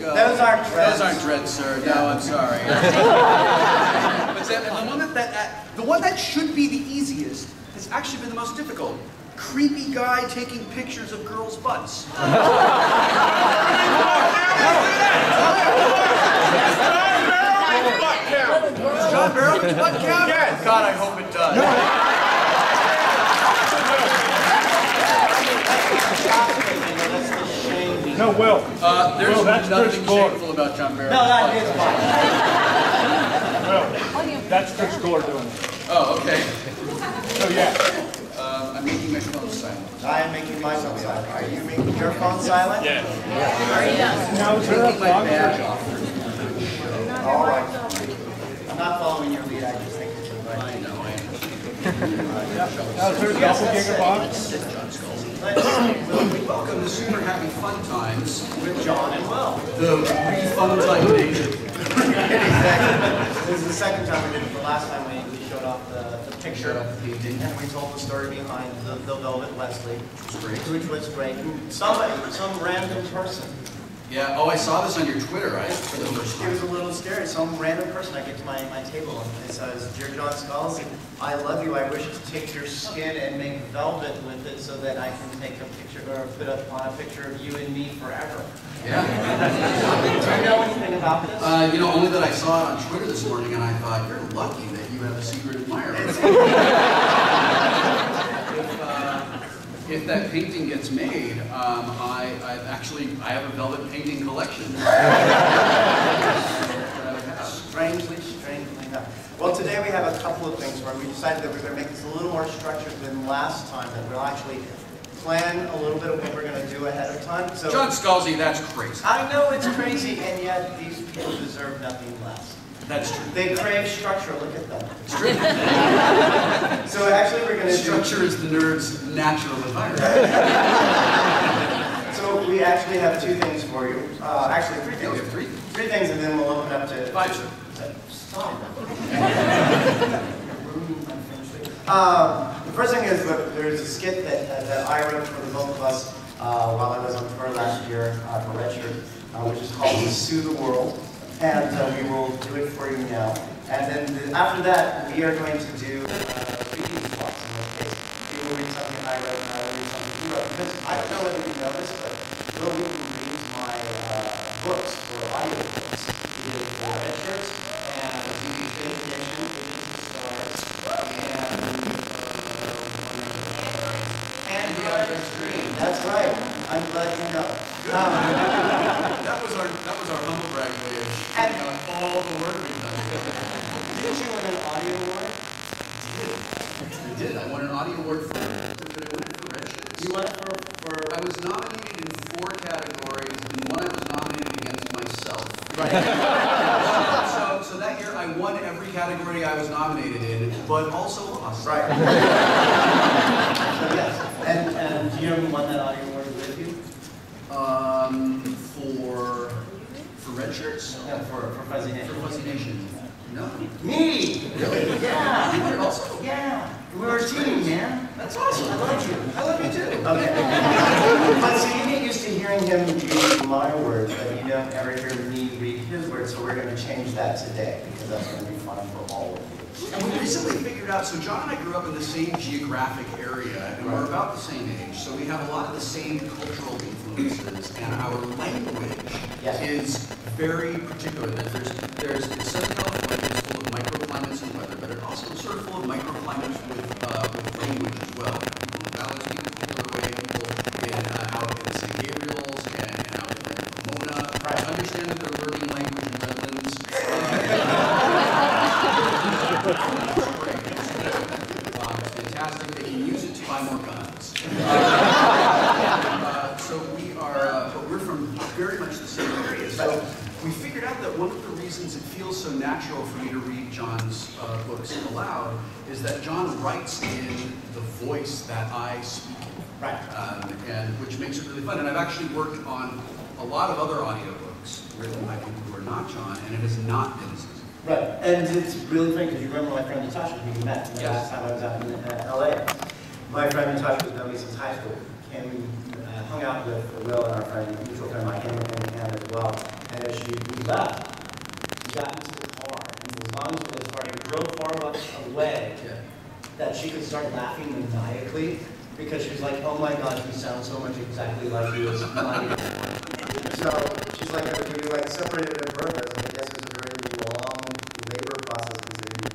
go. Those aren't dreads. Those aren't dreads, sir. No, I'm sorry. But the one that should be the easiest has actually been the most difficult. Creepy guy taking pictures of girls' butts. Does John Barrowman's butt count? Yes. God, I hope it does. No, Will. There's Will, that's nothing Chris shameful about John Barrow. No, that is fine. Will, that's Chris Gore doing it. Oh, okay. So yeah. I'm making my phone silent. I am making my phone silent. Are you making your phone silent? Yeah. Now, is there a My badge off. all right. I'm not following your lead. I just think it's I right. know, I am. Now, is there a doppelganger box? Welcome to Super Happy Fun Times With John and Will. the Fun Time Nation. Exactly. This is the second time we did it. The last time we showed off the picture of the painting. and we told the story behind the Velvet Wesley, Which which was great. Somebody, some random person. Yeah, oh, I saw this on your Twitter, right? For the first It was time. a little scary. Some random person, I get to my table and it says, "Dear John Scalzi, I love you. I wish to take your skin and make velvet with it so that I can take a picture or put up on a picture of you and me forever." Yeah. Do you know anything about this? You know, only that I saw it on Twitter this morning and I thought, you're lucky that you have a secret admirer. If that painting gets made, I have a velvet painting collection. Strangely enough. Well, today we have a couple of things where we decided that we're going to make this a little more structured than last time, that we'll actually plan a little bit of what we're going to do ahead of time. So, John Scalzi, that's crazy. I know it's crazy, and yet these people deserve nothing less. That's true. They crave structure. Look at them. It's true. So actually, we're going to Structure is the nerd's natural environment. So we actually have two things for you. Actually, three Yeah, things. we have three. Three things, and then we'll open up to Five. Stop. The first thing is that there's a skit that I wrote for the both of us while I was on tour last year for Red Shirt, which is called Sue the World. And we will do it for you now. And then after that, we are going to do reading spots in this case. You will read something I wrote, and I will read something you wrote. Because I don't know whether you know this, but Will Wheaton reads my books for audio books. He did it for Red Shirts, and he did Edition, Stars, and the other screen. That's right. I'm glad you know. That was our humble brag way of And all the work we've done. didn't you win an audio award? I did. I won an audio award for. Did I win it for Red Shirts? You won it for. I was nominated in 4 categories, and one I was nominated against myself. Right. So that year I won every category I was nominated in, but also lost. Right. So yes. And do you know who won that audio award with you? For Red Shirts? No, for Fuzzy Nation. For Fuzzy Nation. No. Me! Really? Yeah. You were also? Yeah. We're a team, man. That's awesome. I love you. I love you too. Okay. But so you get used to hearing him read my words, but you don't ever hear me read his words, so we're going to change that today, because that's going to be fun for all of you. And we recently figured out, so John and I grew up in the same geographic area, and we're about the same age, so we have a lot of the same cultural influences, and our language is very particular. There's Southern California is full of microclimates and weather, but it also is sort of full of microclimates with language as well. People in Dallas speak a particular way, people out in the San Gabriels and out in Pomona understand that they're learning language in Redlands. It's fantastic. They can use it to buy more guns. So we're from very much the same area. So we figured out that one of the reasons it feels so natural for me to read John's books aloud is that John writes in the voice that I speak in. Right. And which makes it really fun. And I've actually worked on a lot of other audiobooks written by people who are not John, and it has not been as easy. Right, and it's really funny because you remember my friend Natasha, who we met the last time I was out in LA. My friend Natasha was known me since high school. Hung out with Will and our friend, mutual friend Mike, and as well. And And as we left, we got into the car, and as long as we drove far enough away that she could start laughing maniacally because she was like, oh my God, you sound so much exactly like you. It's not even. So she's like, we like separated at birth. I guess it was a very long labor process considering you're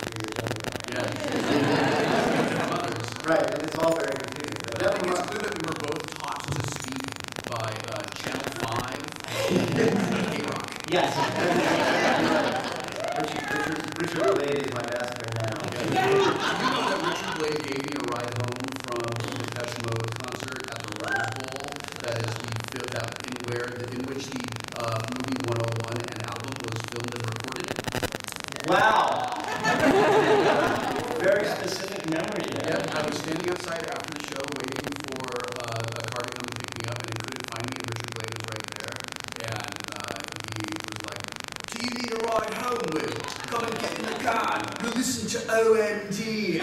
mothers. Right, and it's all very confusing. But I think it's good that we were both taught to speak by Channel 5 K-Rock. Yes. Richard Blade is my master now. You know that Richard Blade gave me a ride home from the Depeche Mode concert at the Rose Bowl. That is, in which the movie 101 and album was filmed and recorded. Wow. Very specific memory there. Yeah, I was standing outside after the show waiting for a car to come and pick me up, and it couldn't find me, and Richard Blade was right there. And he was like, do you need a ride home, Will? Come and get in the car. We'll listen to OMD.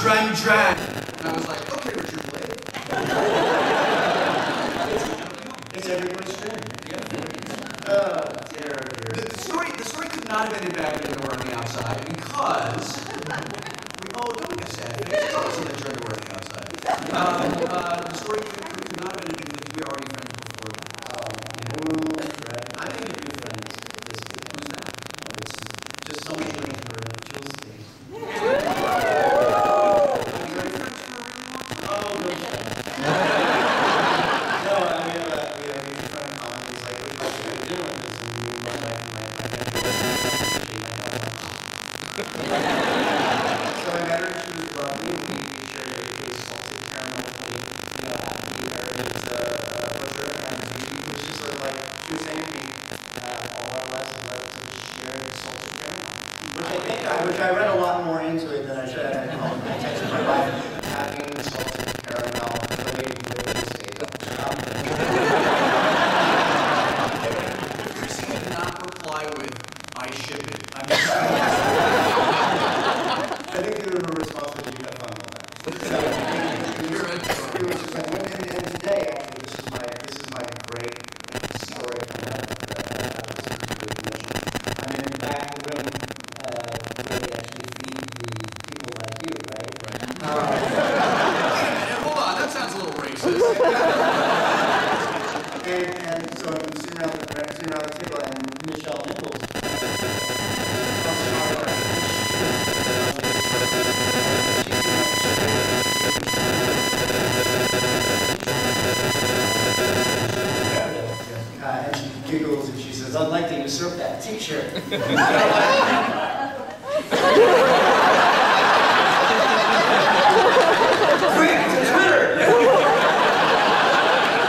Dran Dran. And I was like, okay, Richard Blade. It's everybody's dream. The story could not have ended better than we're on the outside because don't get sad. It's also that you're on the outside. The story could not have ended because we were already friends before. I think you're good friends. Who's that? It's just someone waiting for Jill's state. Which I read a lot more into it than I should have. I texted my wife, having salted caramel, waiting for it to stay. Chrissy did not reply with, I ship it. I think the response was, you have fun with that. So, You're it was just like, and today, actually, this is my great story coming out of I'm in the back of the room. They actually feed the people like you, right? Hold on, that sounds a little racist. and so I'm sitting around the table, and Michelle Nichols. And she giggles and she says, I'd like to usurp that t-shirt. Quick, to Twitter!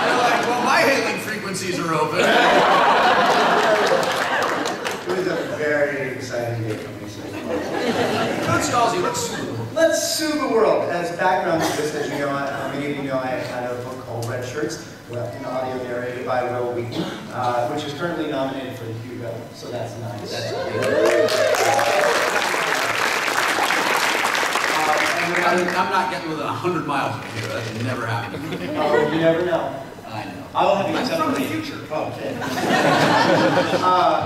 You're like, well, my hailing frequencies are open. It was a very exciting day for me. Scalzi, Let's sue the world. As background to this, as you know, many of you know, I had a book called Red Shirts, an audio narrated by Wil Wheaton, which is currently nominated for the Hugo, so that's nice. That's I'm not getting within 100 miles of here. That's never happened. Oh, you never know. I know. I will have you I'm from the future. Okay.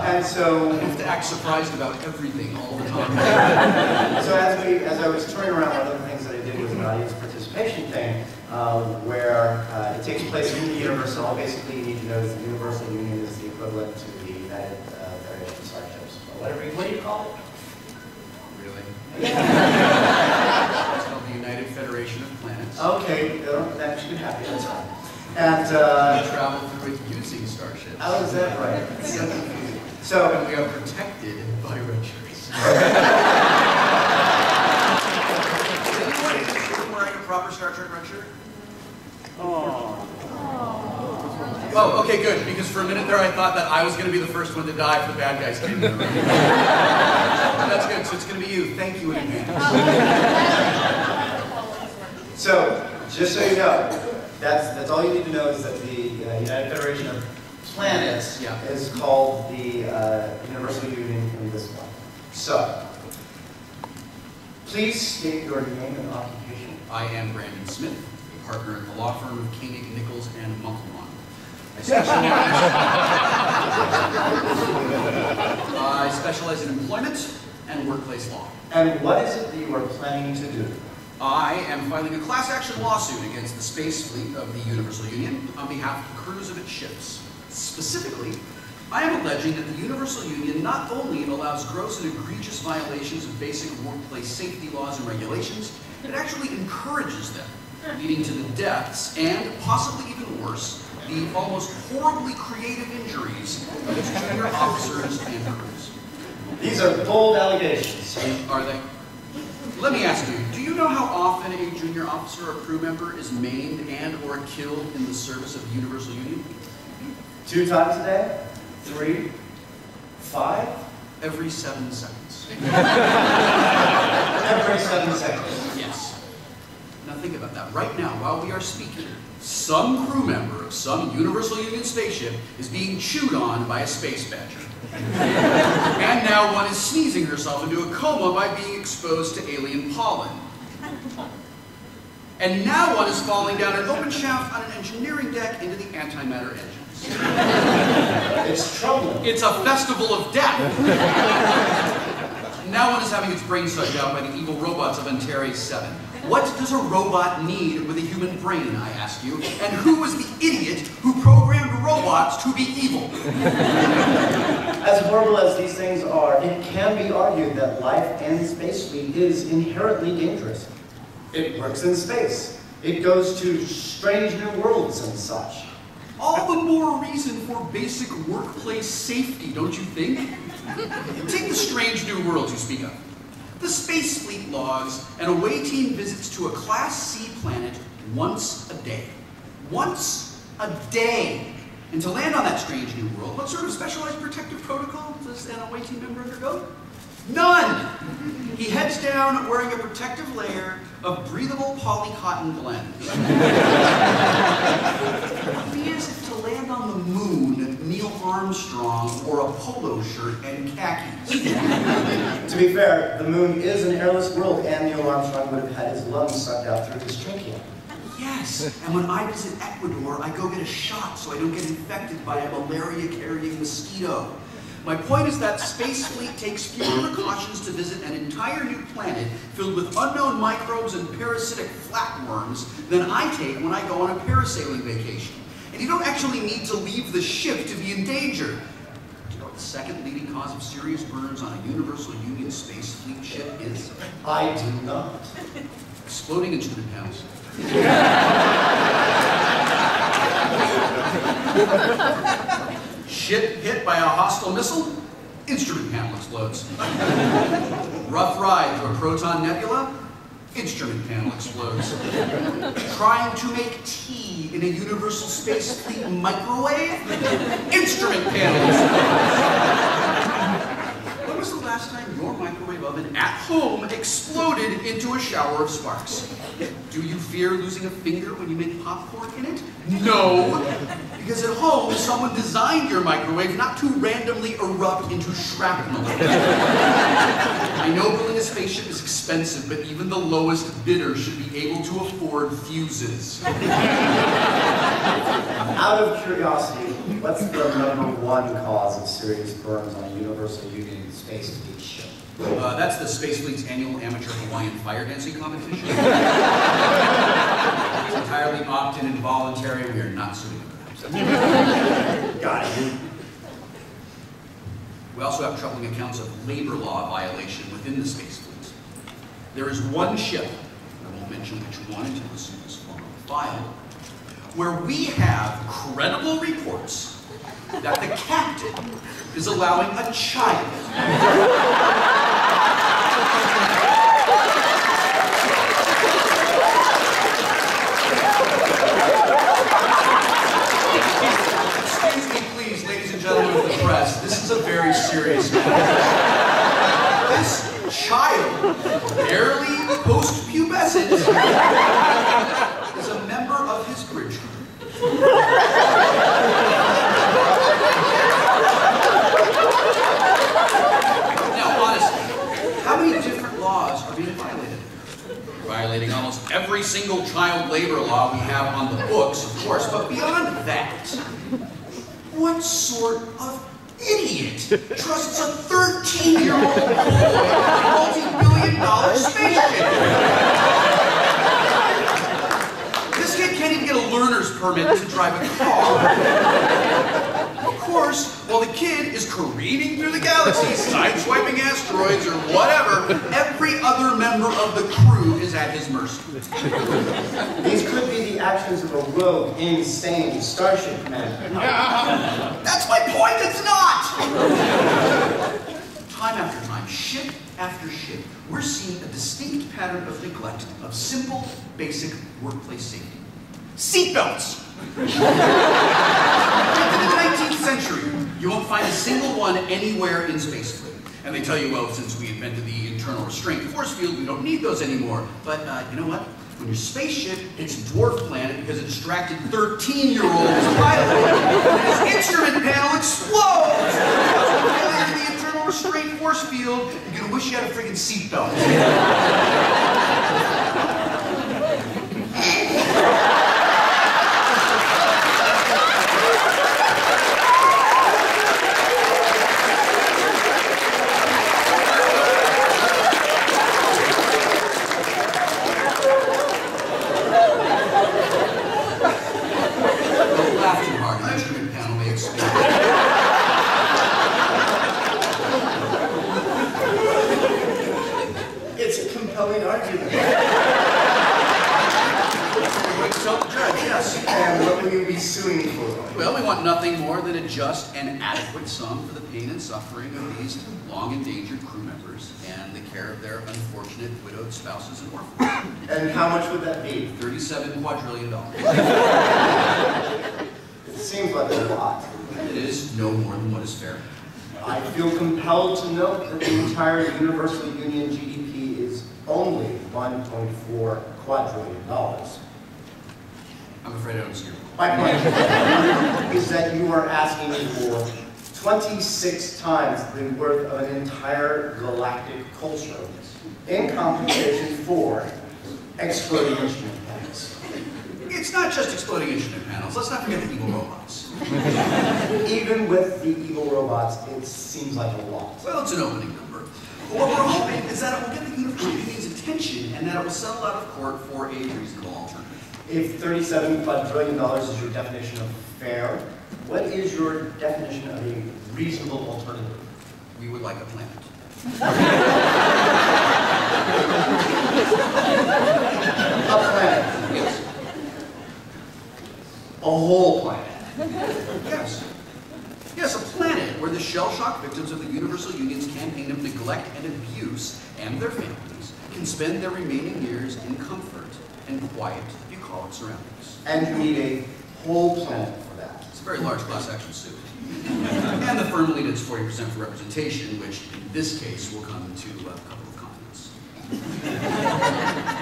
And so I have to act surprised about everything all the time. So as I was touring around, one of the things that I did was an audience participation thing, where it takes place in the Universal. All basically you need to know is the Universal Union is the equivalent to the United Federation of Starships, or whatever. What do you call it? Really? It's called the United Federation of Planets. Okay, that should be happy. That's fine. And we travel through it using starships. How is that right? It's so confusing. So and we are protected by red shirts. Is anyone wearing a proper Star Trek red shirt? Oh, okay, good. Because for a minute there, I thought that I was going to be the first one to die if the bad guys came in. That's good. So it's going to be you. Thank you in advance. So, just so you know, that's all you need to know is that the United Federation of Planets is called the Universal Union in this one. So, please state your name and occupation. I am Brandon Smith, a partner at the law firm of Koenig, Nichols, and Munkleman. I I specialize in employment and workplace law. And what is it that you are planning to do? I am filing a class action lawsuit against the space fleet of the Universal Union on behalf of the crews of its ships. Specifically, I am alleging that the Universal Union not only allows gross and egregious violations of basic workplace safety laws and regulations, it actually encourages them, leading to the deaths and, possibly even worse, the almost horribly creative injuries of its junior officers and crews. These are bold allegations. Are they? Let me ask you, do you know how often a junior officer or crew member is maimed and or killed in the service of the Universal Union? 2 times a day? 3? 5? Every 7 seconds. Every 7 seconds. Yes. Now think about that. Right now, while we are speaking, some crew member of some Universal Union spaceship is being chewed on by a space badger. And now one is sneezing herself into a coma by being exposed to alien pollen. And now one is falling down an open shaft on an engineering deck into the antimatter engines. It's troubling. It's a festival of death. Now one is having its brain sucked out by the evil robots of Antares 7. What does a robot need with a human brain, I ask you? And who was the idiot who programmed robots to be evil? As horrible as these things are, it can be argued that life in space fleet is inherently dangerous. It works in space. It goes to strange new worlds and such. All the more reason for basic workplace safety, don't you think? Take the strange new worlds you speak of. The space fleet logs an away team visits to a Class C planet once a day. Once a day! And to land on that strange new world, what sort of specialized protective protocol does an away team member undergo? None! He heads down wearing a protective layer of breathable polycotton blends. It would be as if to land on the moon, Neil Armstrong wore a polo shirt and khakis. To be fair, the moon is an airless world, and Neil Armstrong would have had his lungs sucked out through his trachea. Yes, and when I visit Ecuador, I go get a shot so I don't get infected by a malaria-carrying mosquito. My point is that space fleet takes fewer precautions to visit an entire new planet filled with unknown microbes and parasitic flatworms than I take when I go on a parasailing vacation. And you don't actually need to leave the ship to be in danger. Do you know what the second leading cause of serious burns on a Universal Union space fleet ship is? I do not. Exploding instrument panels. Ship hit by a hostile missile, instrument panel explodes. Rough ride through a proton nebula, instrument panel explodes. Trying to make tea in a Universal Space Fleet microwave, instrument panel explodes. When was the last time your microwave oven at home exploded into a shower of sparks? Do you fear losing a finger when you make popcorn in it? No, because at home someone designed your microwave not to randomly erupt into shrapnel. I know building a spaceship is expensive, but even the lowest bidder should be able to afford fuses. Out of curiosity, what's the #1 cause of serious burns on a Universal Union space fleet ship? That's the Space Fleet's annual amateur Hawaiian fire dancing competition. It's entirely opt-in and voluntary. We are not suing them. Got it. We also have troubling accounts of labor law violation within the Space Fleet. There is one ship, I won't mention which one until the suit is formally filed, where we have credible reports that the captain is allowing a child Excuse me, please, ladies and gentlemen of the press, this is a very serious matter. This child, barely post-pubescent, is a member of his bridge group. Now, honestly, how many different laws are being violated? We're violating almost every single child labor law we have on the books, of course, but beyond that, What sort of idiot trusts a 13-year-old boy with a multi-billion-dollar spaceship? This kid can't even get a learner's permit to drive a car. Of course, while the kid is careening through the galaxy, sideswiping asteroids or whatever, every other member of the crew is at his mercy. These could be the actions of a rogue, insane starship commander. That's my point, it's not! Time after time, ship after ship, we're seeing a distinct pattern of neglect of simple, basic workplace safety. Seatbelts! In the 19th century, you won't find a single one anywhere in spaceflight. And they tell you, well, since we invented the internal restraint force field, we don't need those anymore. But you know what? When your spaceship hits a dwarf planet because a distracted 13-year-old is piloting, and his instrument panel explodes! Failure to the internal restraint force field, you're gonna wish you had a friggin' seatbelt. Just an adequate sum for the pain and suffering of these long endangered crew members and the care of their unfortunate widowed spouses and orphans. And how much would that be? $37 quadrillion. It seems like a lot. It is no more than what is fair. I feel compelled to note that the entire Universal Union GDP is only $1.4 quadrillion. I'm afraid I don't see your point. My point is that you are asking for 26 times the worth of an entire galactic culture in compensation for exploding instrument panels. It's not just exploding instrument panels. Let's not forget the evil robots. Even with the evil robots, it seems like a lot. Well, it's an opening number. But what we're hoping is that it will get the Universal Union's attention and that it will settle out of court for a reasonable alternative. If $37 quadrillion is your definition of fair, what is your definition of a reasonable alternative? We would like a planet. A planet? Yes. A whole planet? Yes. Yes, a planet where the shell-shock victims of the Universal Union's campaign of neglect and abuse and their families can spend their remaining years in comfort and quiet bucolic surroundings. And you need a whole planet for that. It's a very large class action suit. And the firm will need its 40% for representation, which in this case will come to a couple of continents.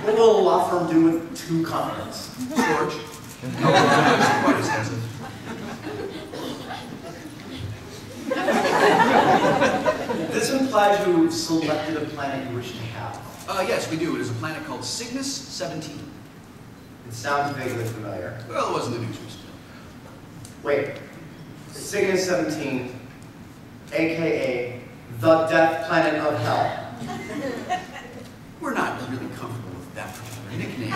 What will a law firm do with 2 continents? George? No, it's quite extensive. This implies you selected a planet you wish to have. Yes, we do. It is a planet called Cygnus 17. It sounds vaguely familiar. Well, it wasn't the news recently. Wait. Cygnus 17, a.k.a. the death planet of hell. We're not really comfortable with that particular nickname.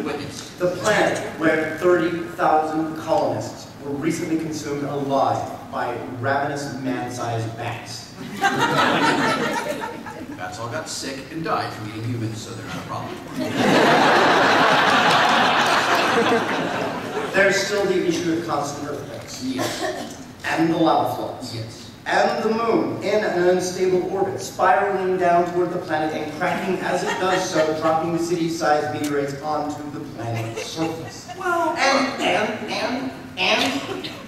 But yes. The planet where 30,000 colonists were recently consumed alive by ravenous man-sized bats. Bats all got sick and died from eating humans, so they're not a problem. There's still the issue of constant earthquakes. Yes. And the lava flows. Yes. And the moon in an unstable orbit, spiraling down toward the planet and cracking as it does so, dropping city-sized meteorites onto the planet's surface. Well, And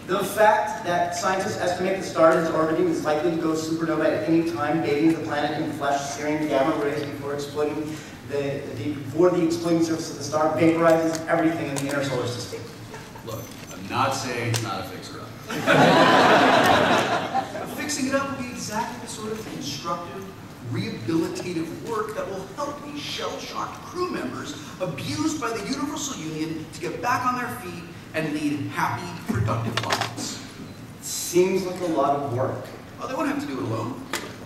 the fact that scientists estimate the star is orbiting is likely to go supernova at any time, bathing the planet in flesh-searing gamma rays before exploding before the exploding surface of the star vaporizes everything in the inner solar system. look, I'm not saying it's not a fixer-up. Fixing it up will be exactly the sort of constructive, rehabilitative work that will help these shell-shocked crew members abused by the Universal Union to get back on their feet and lead happy, productive lives. Seems like a lot of work. Oh, they won't have to do it alone.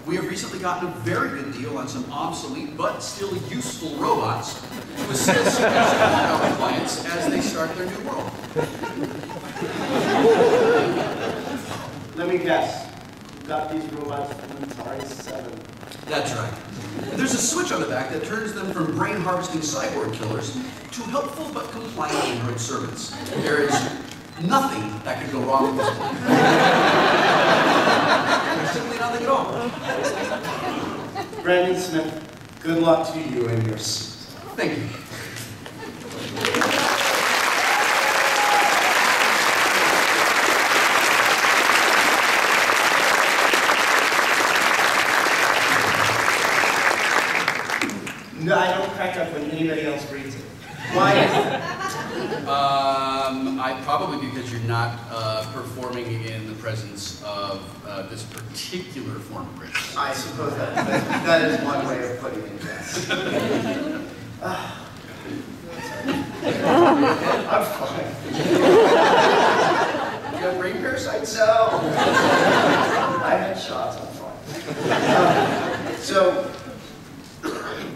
We have recently gotten a very good deal on some obsolete but still useful robots to assist our clients as they start their new world. Let me guess. You got these robots from Atari 7. That's right. There's a switch on the back that turns them from brain-harvesting cyborg killers to helpful but compliant Android servants. There is nothing that could go wrong with this plan. There's simply nothing at all. Brandon Smith, good luck to you and yours. Thank you. No, I don't crack up when anybody else reads it. Why is it? Probably because you're not performing in the presence of this particular form of British. I suppose that is one way of putting it, yes. I'm fine. You have brain parasites? No. I had shots, I'm fine. So,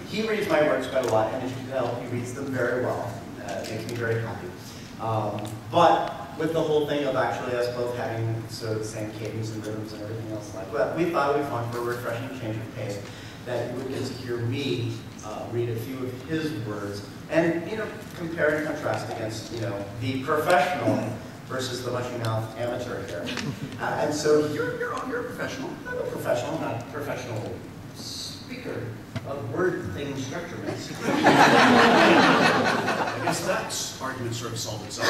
he reads my works quite a lot, and as you can tell, he reads them very well. It makes me very happy. But with the whole thing of actually us both having sort of the same cadence and rhythms and everything else like that, we thought it would be fun for a refreshing change of pace, that you would get to hear me read a few of his words, and compare and contrast against the professional versus the mushy-mouthed amateur here. And so You're a professional. I'm a professional, not a professional speaker of word thing structure mess. I guess that argument sort of solved itself.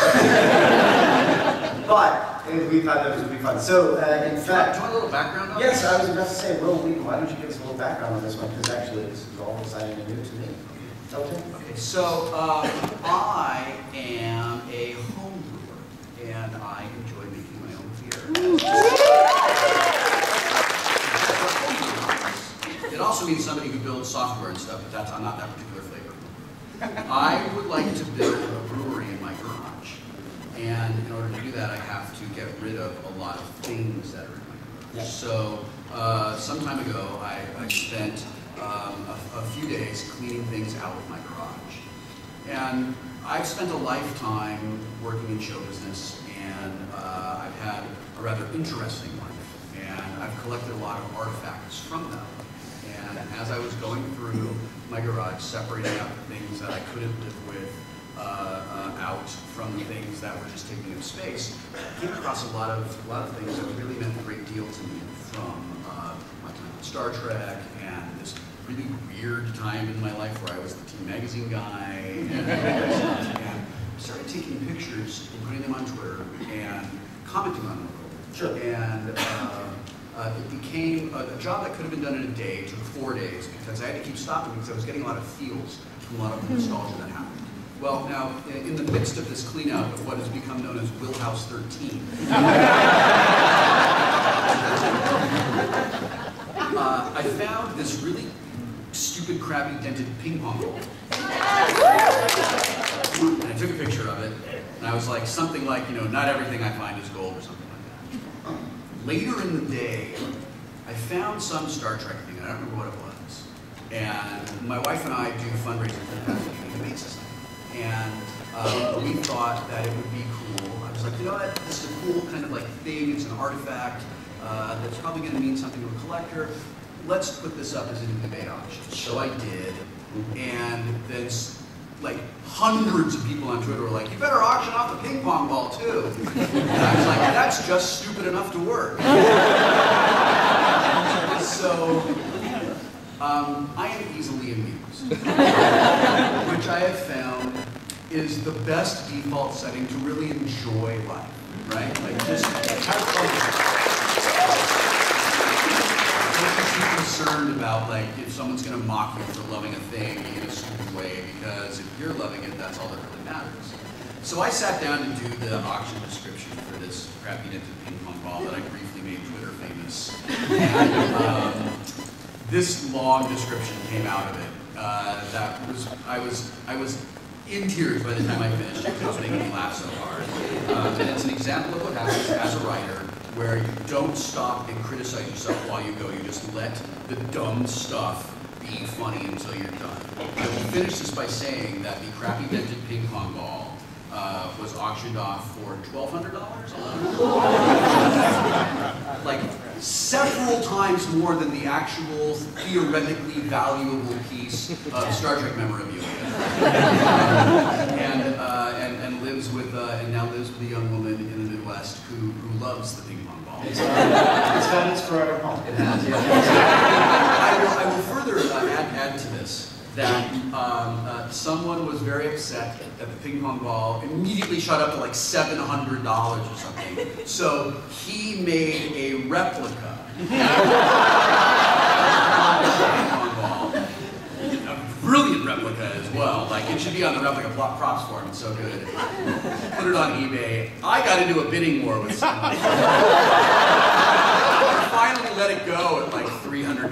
But we thought that would be fun. So, in fact, do you want a little background on yes, this? I was about to say, Will Wheaton, why don't you give us a little background on this one? Because actually, this is all exciting and new to me. Okay. So, I am a home brewer, and I enjoy making my own beer. It also means somebody who builds software and stuff, but I'm not that particular flavor. I would like to build a brewery in my garage. And in order to do that, I have to get rid of a lot of things that are in my garage. Yeah. So, some time ago, I spent a few days cleaning things out of my garage. And I've spent a lifetime working in show business, and I've had a rather interesting life. And I've collected a lot of artifacts from them. And as I was going through my garage, separating out the things that I couldn't live with out from the things that were just taking up space, I came across a lot of things that really meant a great deal to me, from my time on Star Trek and this really weird time in my life where I was the Teen Magazine guy, and I started taking pictures and putting them on Twitter and commenting on them a little bit. Sure. And it became a job that could have been done in a day, took 4 days, because I had to keep stopping because I was getting a lot of feels from a lot of the nostalgia that happened. Well, now, in the midst of this cleanup of what has become known as Wheelhouse 13, I found this really stupid, crappy, dented ping pong ball. And I took a picture of it, and I was like, something like, not everything I find is gold, or something like that. Later in the day, I found some Star Trek thing, and I don't remember what it was. And my wife and I do fundraising for the Catholic Humane Society. And we thought that it would be cool. I was like, you know what, this is a cool kind of like thing, it's an artifact that's probably going to mean something to a collector. Let's put this up as an debate auction. So I did, and then like hundreds of people on Twitter were like, you better auction off the ping pong ball too. And I was like, that's just stupid enough to work. So I am easily amused, which I have found is the best default setting to really enjoy life, right? Like just have fun. Don't be too concerned about like if someone's going to mock you for loving a thing in a stupid way, because if you're loving it, that's all that really matters. So I sat down to do the auction description for this crappy dented ping pong ball that I briefly made Twitter famous. And this long description came out of it. I was in tears by the time I finished it because it was making me laugh so hard. And it's an example of what happens as a writer where you don't stop and criticize yourself while you go. You just let the dumb stuff be funny until you're done. I will finish this by saying that the crappy dented ping pong ball was auctioned off for $1,200 like several times more than the actual theoretically valuable piece of Star Trek memorabilia. And now lives with a young woman in the Midwest who loves the ping pong ball. It's found its forever home. It has, yeah. I will further add to this that someone was very upset that the ping pong ball immediately shot up to like $700 or something. So he made a replica of the ping pong ball. A brilliant replica as well. Like, it should be on the replica props for him. It's so good. Put it on eBay. I got into a bidding war with someone. I finally let it go at like $300.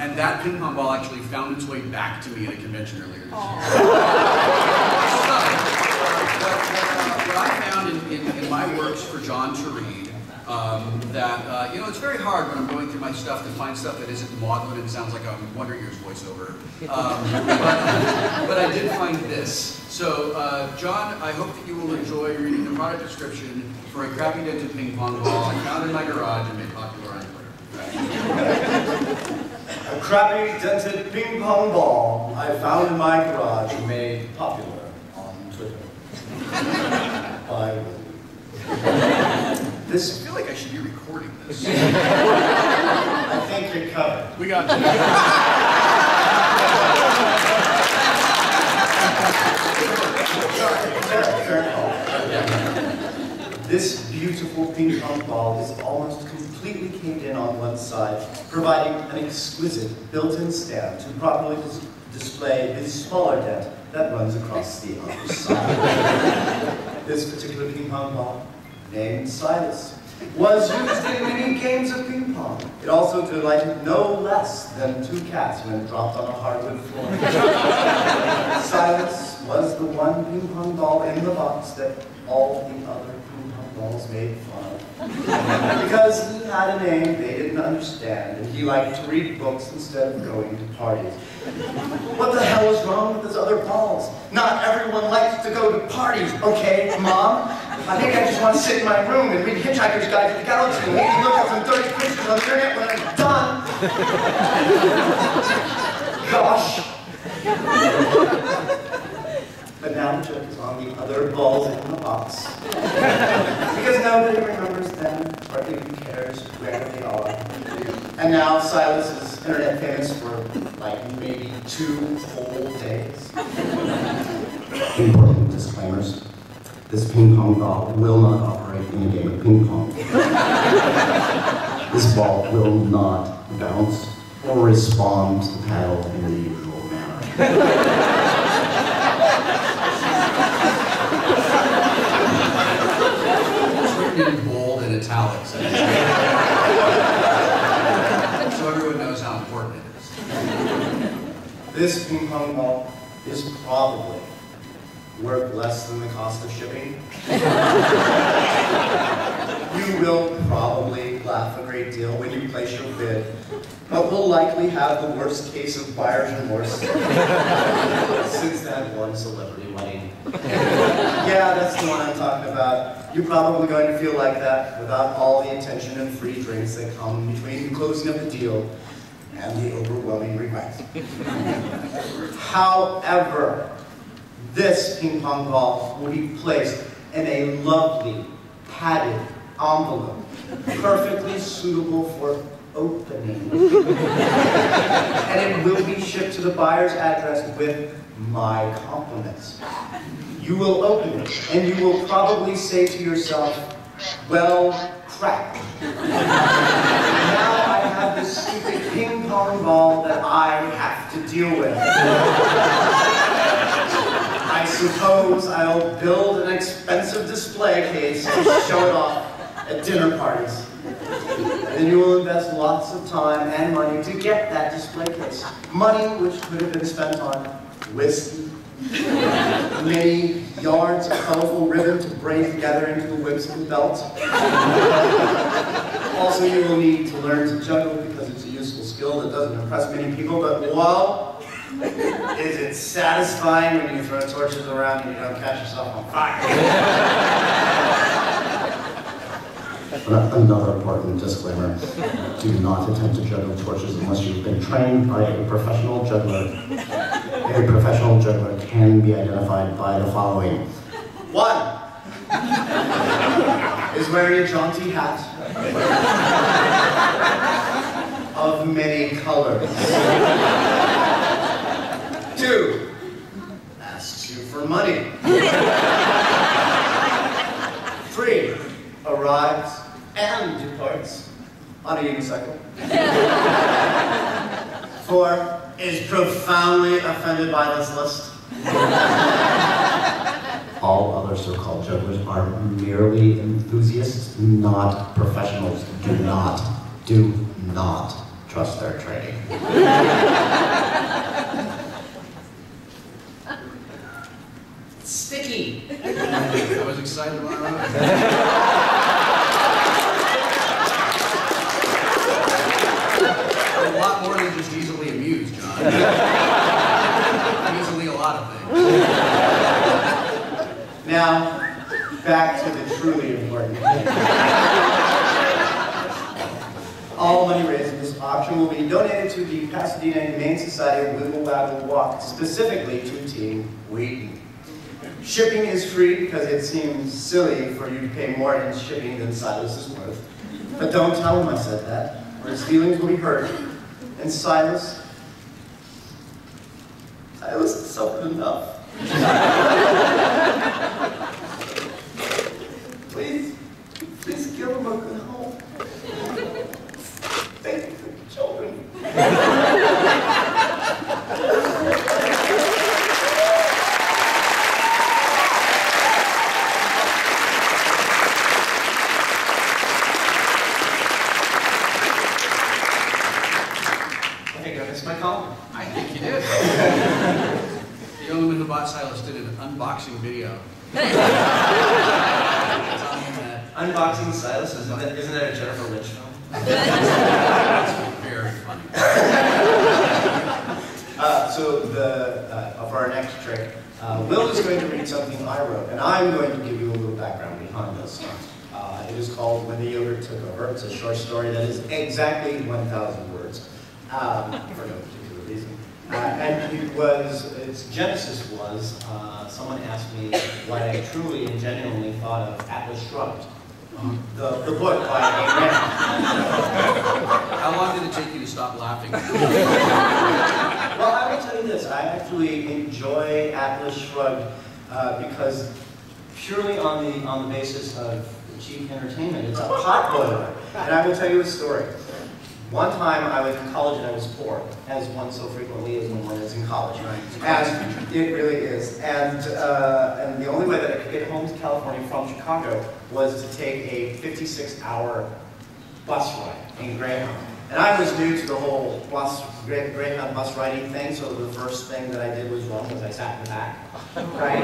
And that ping pong ball actually found its way back to me at a convention earlier this year. What I found in my works for John to read, that, you know, it's very hard when I'm going through my stuff to find stuff that isn't maudlin and sounds like a Wonder Years voiceover. But I did find this. So, John, I hope that you will enjoy reading the product description for a crappy dented ping pong ball I found in my garage and made popular on Twitter. A crappy dented ping pong ball I found in my garage and made popular on Twitter. By this. I feel like I should be recording this. I think you're covered. We got you. This beautiful ping pong ball is almost completely caved in on one side, providing an exquisite built-in stand to properly display the smaller dent that runs across the other side. This particular ping pong ball, named Silas, was used in many games of ping pong. It also delighted no less than 2 cats when dropped on a hardwood floor. Silas was the one ping pong ball in the box that all the other ping pong balls made fun of. Because he had a name they didn't understand, and he liked to read books instead of going to parties. What the hell is wrong with those other balls? Not everyone likes to go to parties, okay, Mom? I think I just want to sit in my room and read Hitchhiker's Guide to the Galaxy and maybe look at some dirty pictures on the internet when I'm done. Gosh. But now the joke is on the other balls in the box. Because nobody remembers them, or even cares where they are. And now Silas is internet famous for, like, maybe 2 whole days. Important disclaimers. This ping pong ball will not operate in a game of ping pong. This ball will not bounce or respond to the paddle in the usual manner. In bold and italics. So everyone knows how important it is. This ping pong ball is probably worth less than the cost of shipping. You will probably laugh a great deal when you place your bid, but will likely have the worst case of buyer's remorse since that one celebrity wedding. Yeah, that's the one I'm talking about. You're probably going to feel like that without all the attention and free drinks that come between the closing of the deal and the overwhelming regret. However, this ping pong ball will be placed in a lovely, padded envelope, perfectly suitable for opening. And it will be shipped to the buyer's address with my compliments. You will open it, and you will probably say to yourself, well, crap. Now I have this stupid ping pong ball that I have to deal with. I suppose I'll build an expensive display case to show it off at dinner parties. And then you will invest lots of time and money to get that display case. Money which could have been spent on whiskey, many yards of colorful ribbon to braid together into a whimsical belt. Also, you will need to learn to juggle because it's a useful skill that doesn't impress many people, but whoa, is it satisfying when you throw torches around and you don't catch yourself on fire. Another important disclaimer, do not attempt to juggle torches unless you've been trained by a professional juggler. A professional juggler can be identified by the following. 1 is wearing a jaunty hat of many colors. 2 asks you for money. 3 arrives and departs on a unicycle. 4 is profoundly offended by this list. All other so-called jugglers are merely enthusiasts, not professionals. Do not trust their training. Sticky. I was excited about it. A lot more than just easily amused, John. Easily a lot of things. Now, back to the truly important thing. All money raised in this auction will be donated to the Pasadena Humane Society of Wiggle Waggle Walk, specifically to Team Wheaton. Shipping is free because it seems silly for you to pay more in shipping than Silas is worth. But don't tell him I said that, or his feelings will be hurt. And Silas has suffered enough. Please give him a good home. Thank you for the children. I think I missed my call. I think you did. The Gentleman Who Bought Silas did an unboxing video. Unboxing Silas, isn't that a Jennifer Lynch film? That's very funny. For our next trick, Will is going to read something I wrote, and I'm going to give you a little background behind this. It is called When the Yogurt Took Over. It's a short story that is exactly 1,000 words, for no particular reason. And its genesis was, someone asked me what I truly and genuinely thought of Atlas Shrugged, the book by Ayn Rand. How long did it take you to stop laughing? Well, I will tell you this, I actually enjoy Atlas Shrugged because purely on the basis of cheap entertainment, it's a potboiler. And I will tell you a story. One time I was in college and I was poor, as one so frequently is when one is in college, right? And it really is. And the only way that I could get home to California from Chicago was to take a 56-hour bus ride in Greyhound. And I was new to the whole Greyhound bus riding thing, so the first thing that I did was wrong was I sat in the back, right?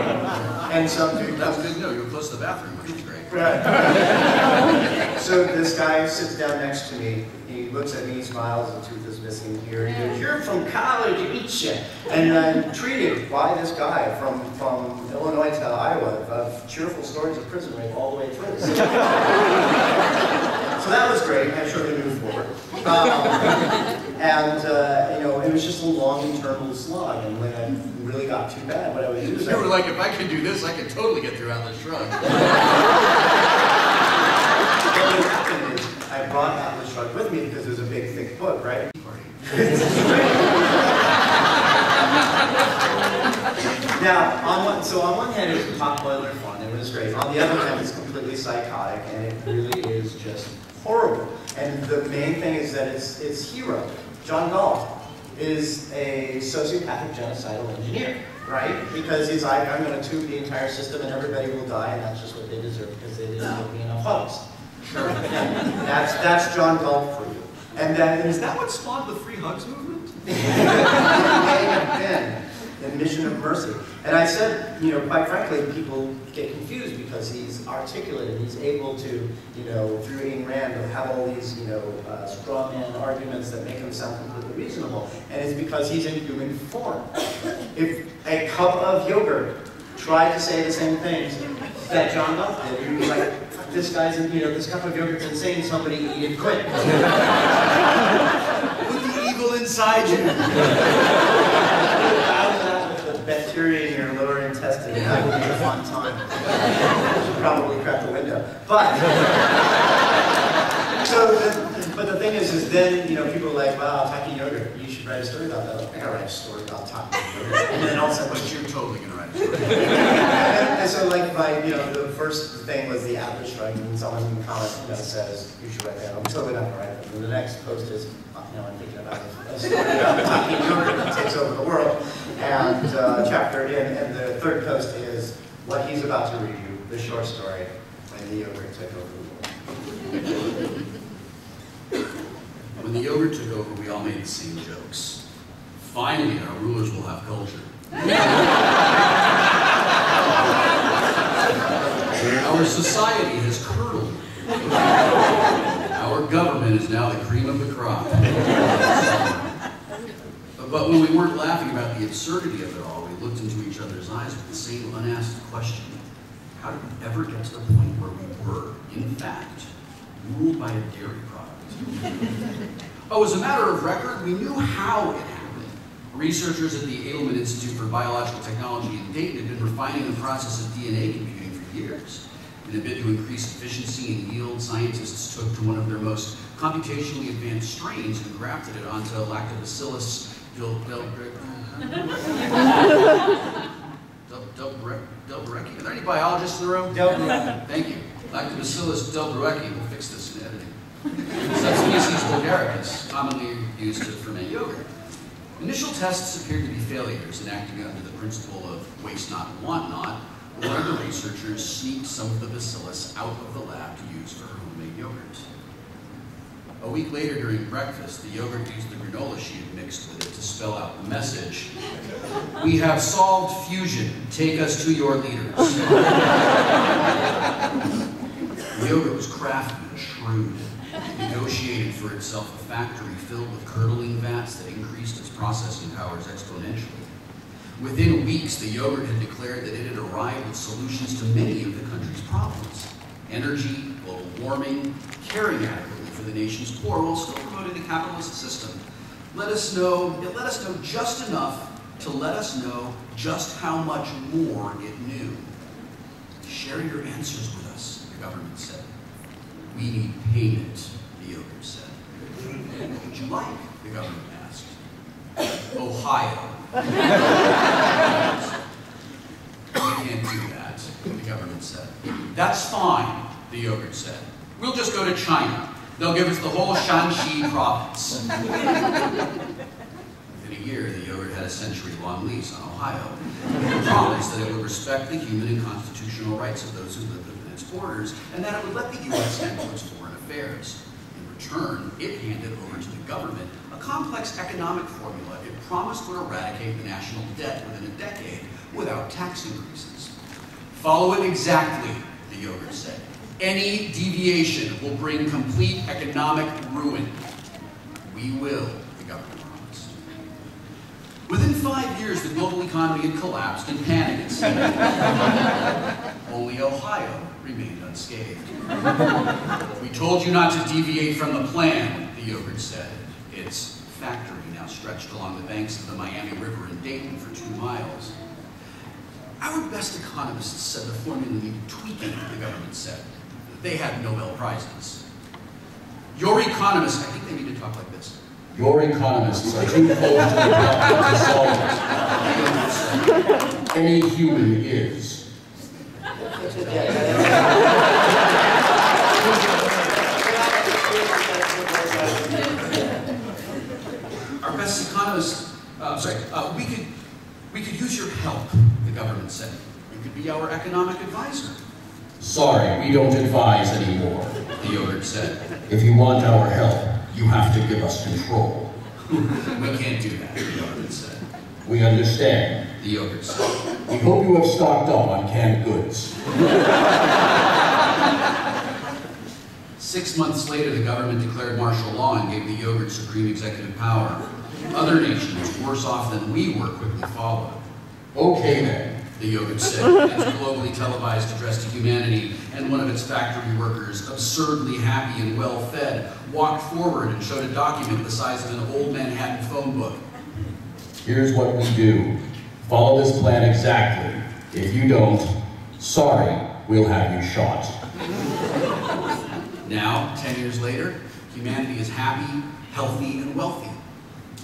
And so That's good to know. You were close to the bathroom, which is great. Right. So this guy sits down next to me. He looks at me, he smiles, a tooth is missing here. He goes, "You're from college, eat And I'm treated by this guy from Illinois to Iowa of cheerful stories of prison rape all the way through. So that was great. I sure to move forward. It was just a long internal slog. And when I really got too bad, what I would do is You were like, if I could do this, I could totally get through Atlas Shrugged. What happened is I brought Atlas Shrugged with me because it was a big, thick book, right? Now, on one hand, it was potboiler fun. It was great. On the other hand, it's completely psychotic, and it really is just horrible. And the main thing is that its hero, John Galt, is a sociopathic genocidal engineer, right? Because he's like, I'm going to tube the entire system and everybody will die, and that's just what they deserve because they didn't give me enough hugs. Sure. That's John Galt for you. And then Is that what spawned the free hugs movement? it may have been. the mission of mercy. And I said, you know, quite frankly, people get confused because he's articulate and he's able to, you know, through Ayn Rand, have all these, you know, straw man arguments that make him sound completely reasonable. And it's because he's in human form. If a cup of yogurt tried to say the same things that John Duff did, you'd be like, this guy's, you know, this cup of yogurt's insane, somebody eat it quick. Put the evil inside you. The bacteria in your lower intestine, that would be a fun time. You should probably crack the window. But, but the thing is then, you know, people are like, wow, Taki yogurt, you should write a story about that. I gotta write a story about Taki yogurt. And then all of a sudden, But you're totally gonna write a story. and so like you know, the first thing was the Atlas strike, and someone in the comments, you know, says, you should write that. I'm totally not gonna write that. And the next post is, you know, I'm thinking about a story about Taki yogurt that takes over the world. And chapter in, and the third post is what he's about to read you, the short story, when the yogurt took over the world. When the yogurt took over, we all made the same jokes. Finally, our rulers will have culture. Our society has curdled. Our government is now the cream of the crop. But when we weren't laughing about the absurdity of it all, we looked into each other's eyes with the same unasked question. How did we ever get to the point where we were, in fact, ruled by a dairy product? Oh, as a matter of record, we knew how it happened. Researchers at the Edelman Institute for Biological Technology in Dayton had been refining the process of DNA computing for years. In a bid to increase efficiency and yield, scientists took to one of their most computationally advanced strains and grafted it onto Lactobacillus delbrueckii. Are there any biologists in the room? Delbrueckii. Thank you. Lactobacillus delbrueckii will fix this in editing. Subspecies vulgaricus, commonly used to ferment yogurt. Initial tests appeared to be failures, and acting under the principle of waste not, want not, one of the researchers sneaked some of the bacillus out of the lab to use for homemade yogurt. A week later during breakfast, the yogurt used the granola she had mixed with it to spell out the message. We have solved fusion. Take us to your leaders. The yogurt was crafty and shrewd. It negotiated for itself a factory filled with curdling vats that increased its processing powers exponentially. Within weeks, the yogurt had declared that it had arrived with solutions to many of the country's problems. Energy, global warming, caring adequately for the nation's poor while still promoting the capitalist system. Let us know just enough to let us know just how much more it knew. Share your answers with us, the government said. We need payment, the yogurt said. What would you like, the government asked. Ohio. We can't do that, the government said. That's fine, the yogurt said. We'll just go to China. They'll give us the whole Shanxi province. Within a year, the yogurt had a century-long lease on Ohio. It promised that it would respect the human and constitutional rights of those who lived within its borders, and that it would let the U.S. handle its foreign affairs. In return, it handed over to the government a complex economic formula it promised would eradicate the national debt within a decade without tax increases. Follow it exactly, the yogurt said. Any deviation will bring complete economic ruin. We will, the government promised. Within 5 years, the global economy had collapsed and panic had set in. Only Ohio remained unscathed. We told you not to deviate from the plan, the yogurt said. Its factory now stretched along the banks of the Miami River in Dayton for 2 miles. Our best economists said the formula needed tweaking, the government said. They had Nobel Prizes. Your economists, I think they need to talk like this. Your economists are too close to the problem to solve it. Any human is. Our best economists, we could use your help, the government said. You could be our economic advisor. Sorry, we don't advise anymore, the yogurt said. If you want our help, you have to give us control. We can't do that, the government said. We understand. the yogurt said. We hope you have stocked up on canned goods. 6 months later, the government declared martial law and gave the yogurt supreme executive power. Other nations, worse off than we were, quickly followed. Okay then, The yogurt said, its globally televised address to humanity, and one of its factory workers, absurdly happy and well-fed, walked forward and showed a document the size of an old Manhattan phone book. here's what we do. Follow this plan exactly. If you don't, sorry, we'll have you shot. Now, 10 years later, humanity is happy, healthy, and wealthy.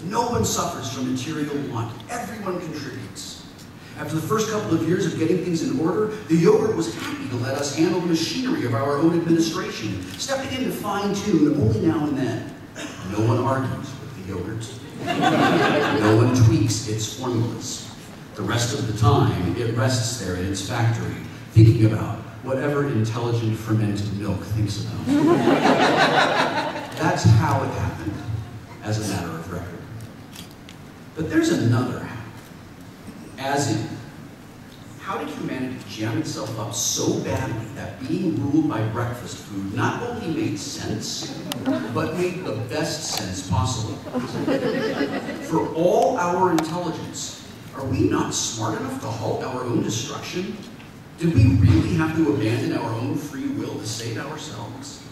No one suffers from material want. Everyone contributes. After the first couple of years of getting things in order, the yogurt was happy to let us handle the machinery of our own administration, stepping in to fine-tune only now and then. No one argues with the yogurt. No one tweaks its formulas. The rest of the time, it rests there in its factory, thinking about whatever intelligent fermented milk thinks about. That's how it happened, as a matter of record. But there's another how. As in, how did humanity jam itself up so badly that being ruled by breakfast food not only made sense, but made the best sense possible? For all our intelligence, are we not smart enough to halt our own destruction? Did we really have to abandon our own free will to save ourselves?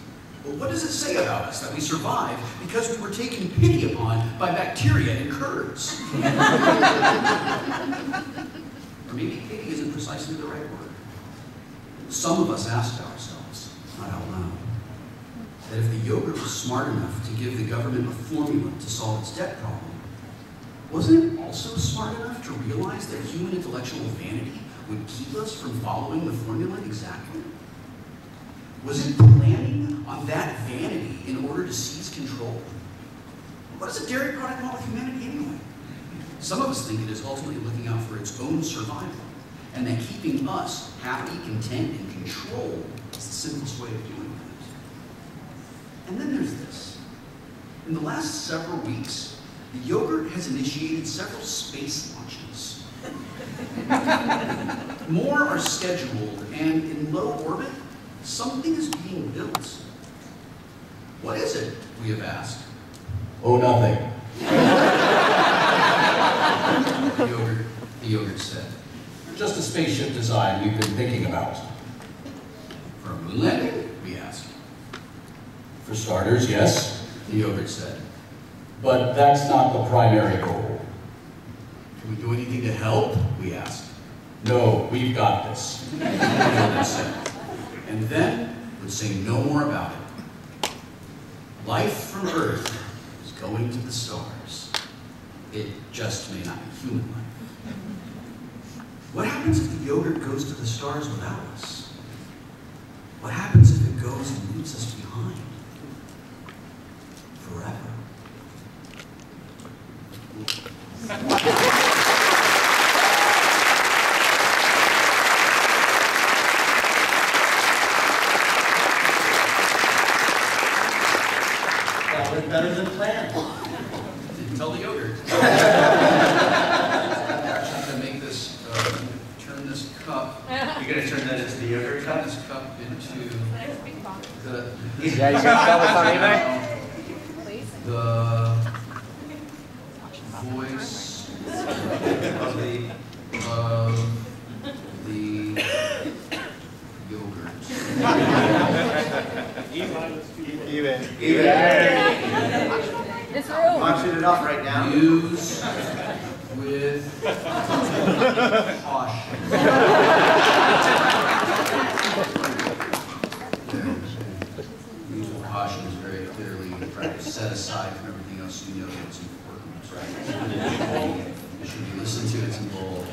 Well, what does it say about us that we survived because we were taken pity upon by bacteria and curds? Or maybe pity isn't precisely the right word. Some of us asked ourselves, not out loud, that if the yogurt was smart enough to give the government a formula to solve its debt problem, wasn't it also smart enough to realize that human intellectual vanity would keep us from following the formula exactly? Was it planning on that vanity in order to seize control? What does a dairy product want with humanity anyway? Some of us think it is ultimately looking out for its own survival, and that keeping us happy, content, and control is the simplest way of doing it. And then there's this. In the last several weeks, the yogurt has initiated several space launches. More are scheduled, and in low orbit, something is being built. What is it, we have asked? Oh, nothing. The yogurt said. Just a spaceship design we've been thinking about. For a moon landing, we asked. For starters, yes. The yogurt said. But that's not the primary goal. Can we do anything to help? We asked. No, we've got this. The yogurt said. And then would say no more about it. Life from Earth is going to the stars. It just may not be human life. What happens if the yogurt goes to the stars without us? What happens if it goes and leaves us behind? Forever. That was better than planned. Didn't tell the yogurt. Actually, to make this, turn this cup. You're going to turn that into the yogurt Turn cup? this cup into the. Yeah, you gonna sell this on eBay? The voice Of the yogurt. eBay. This room. Launching it off right now. Use with caution. Use with caution is very clearly set aside from everything else you know that's important, right? It should be listened to, it's involved.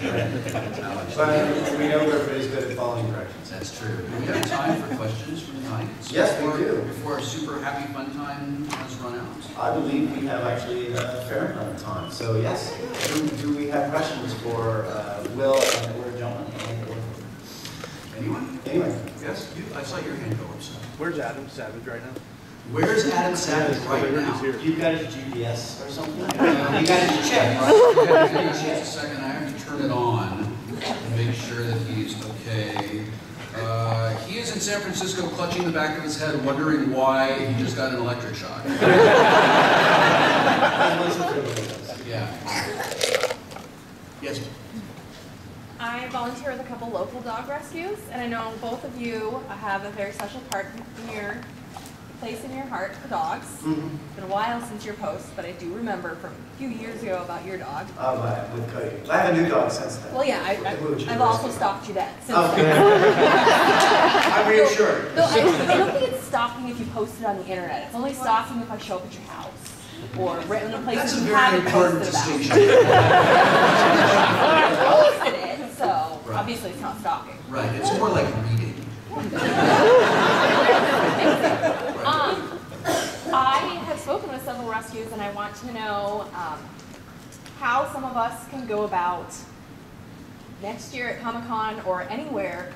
But we know everybody's good at following directions. That's true. Do we have time for questions from the audience? Yes, we do. Before our super happy fun time has run out. I believe we have actually a fair amount of time. So yes, do we have questions for Will or John? Anyone? Anyway. Yes? I saw your hand go up, so. Where's Adam Savage right now? Where's Adam Savage right now? You've got his GPS or something? You got his chip, right? Just a second, I have to turn it on to make sure that he's okay. He is in San Francisco clutching the back of his head, wondering why he just got an electric shock. Yeah. Yes. I volunteer with a couple local dog rescues, and I know both of you have a very special part in your place in your heart for dogs. Mm-hmm. It's been a while since your post, but I do remember from a few years ago about your dog. With Cody. I have a new dog since then. Well, yeah, I've also stalked you then. Since okay. then. I'm reassured. No, I don't think it's stalking if you post it on the internet. It's only stalking if I show up at your house or in a place That's that you a very haven't important posted distinction. about. I posted it, so Right. obviously it's not stalking. Right, it's more like reading. I have spoken with several rescues, and I want to know how some of us can go about next year at Comic-Con or anywhere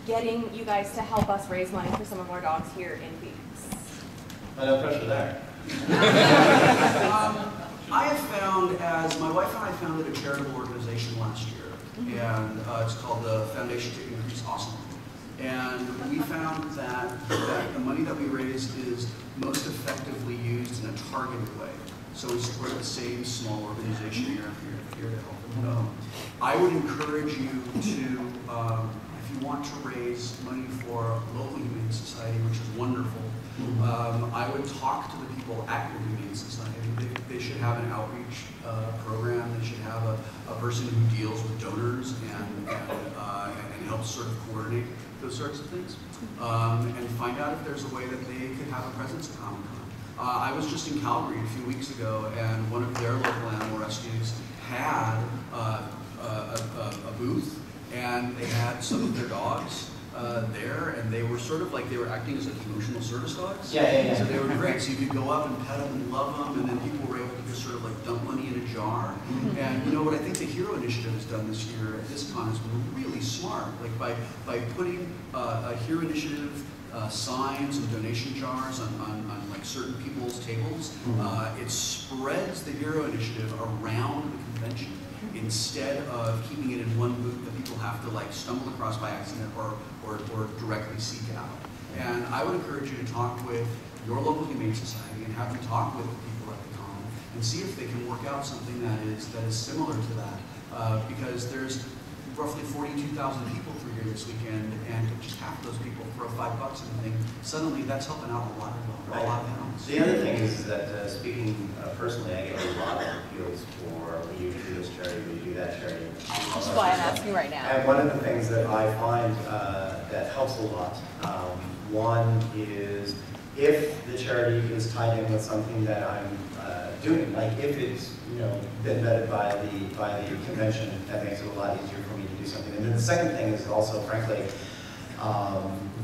getting you guys to help us raise money for some of our dogs here in Phoenix. No pressure there. I have found, as my wife and I founded a charitable organization last year, and it's called the Foundation to Increase Awesome. And we found that the money that we raise is most effectively used in a targeted way. So we support the same small organization here to help them. I would encourage you to, if you want to raise money for local Humane Society, which is wonderful, I would talk to the people at your Humane Society. They should have an outreach program. They should have a person who deals with donors and helps sort of coordinate those sorts of things, and find out if there's a way that they could have a presence at Comic-Con. I was just in Calgary a few weeks ago, and one of their local animal rescues had a booth, and they had some of their dogs there, and they were sort of like, they were acting as like emotional service dogs. Yeah. So they were great. So you could go up and pet them and love them, and then people were able to just sort of like dump money in a jar. And you know what I think the Hero Initiative has done this year at this con has been really smart. Like by putting a Hero Initiative signs and donation jars on like certain people's tables, it spreads the Hero Initiative around the convention, instead of keeping it in one booth that people have to like stumble across by accident or directly seek out. And I would encourage you to talk with your local Humane Society and have them talk with the people at the con and see if they can work out something that is similar to that. Because there's roughly 42,000 people through here this weekend, and just half of those people throw $5 and think suddenly that's helping out a lot of animals. The other thing is that speaking personally, I get a lot of appeals for when you do this charity, when you do that charity. Which is why I'm asking right now. And one of the things that I find that helps a lot, one is if the charity is tied in with something that I'm doing, like if it's been vetted by the convention, that makes it a lot easier for me to do something. And then the second thing is also, frankly,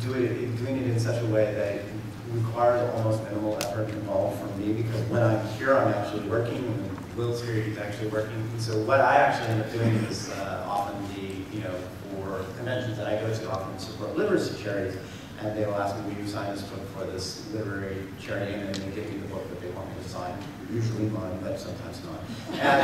doing it in such a way that it requires almost minimal effort involved from me, because when I'm here, I'm actually working, and Will's here, he's actually working. And so what I actually end up doing is often for conventions that I go to, often support literacy charities, and they will ask me, will you sign this book for this literary charity, and then they give me the book that they want me to sign, usually mine, but sometimes not. And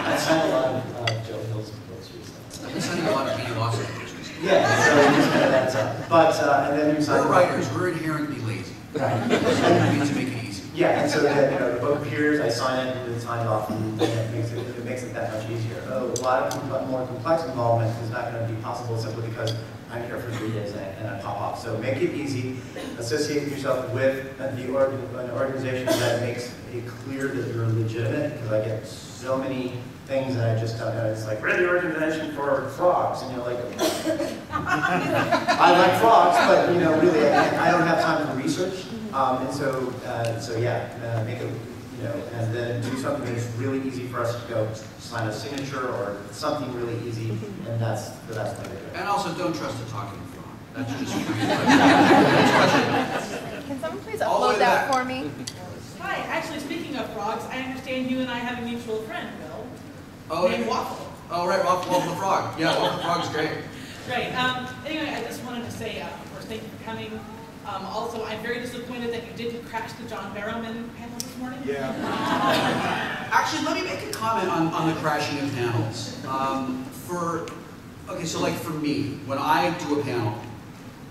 I signed a lot of Joe Hill's books recently. I've been signing a lot of Benny Lawson books recently. Yeah, so it just kind of adds up. But, and then you sign... We're writers, we're inherently lazy. Right. We need to make it easy. Yeah, and so then the book appears, I sign it, and it's signed off, and it makes it that much easier. A lot of more complex involvement is not going to be possible simply because I'm here for 3 days and I pop off. So make it easy. Associate yourself with an organization that makes it clear that you're legitimate, because I get so many things that I just don't know. It's like, we're the organization for frogs, and you're like, I like frogs, but really, I don't have time for research. And so yeah, make it, and then do something that's really easy for us to go sign a signature or something really easy, and that's the best way to do it. And also, don't trust a talking frog. That's just free. Can someone please All the way upload that back. for me? Hi, actually, speaking of frogs, I understand you and I have a mutual friend, Bill, Oh, named yeah. Waffle. Oh, right, Waffle the Frog. Yeah, Waffle the Frog's great. Great. Anyway, I just wanted to say, first, thank you for coming. Also, I'm very disappointed that you didn't crash the John Barrowman panel this morning. Yeah. Actually, let me make a comment on the crashing of panels. Okay, so like for me, when I do a panel,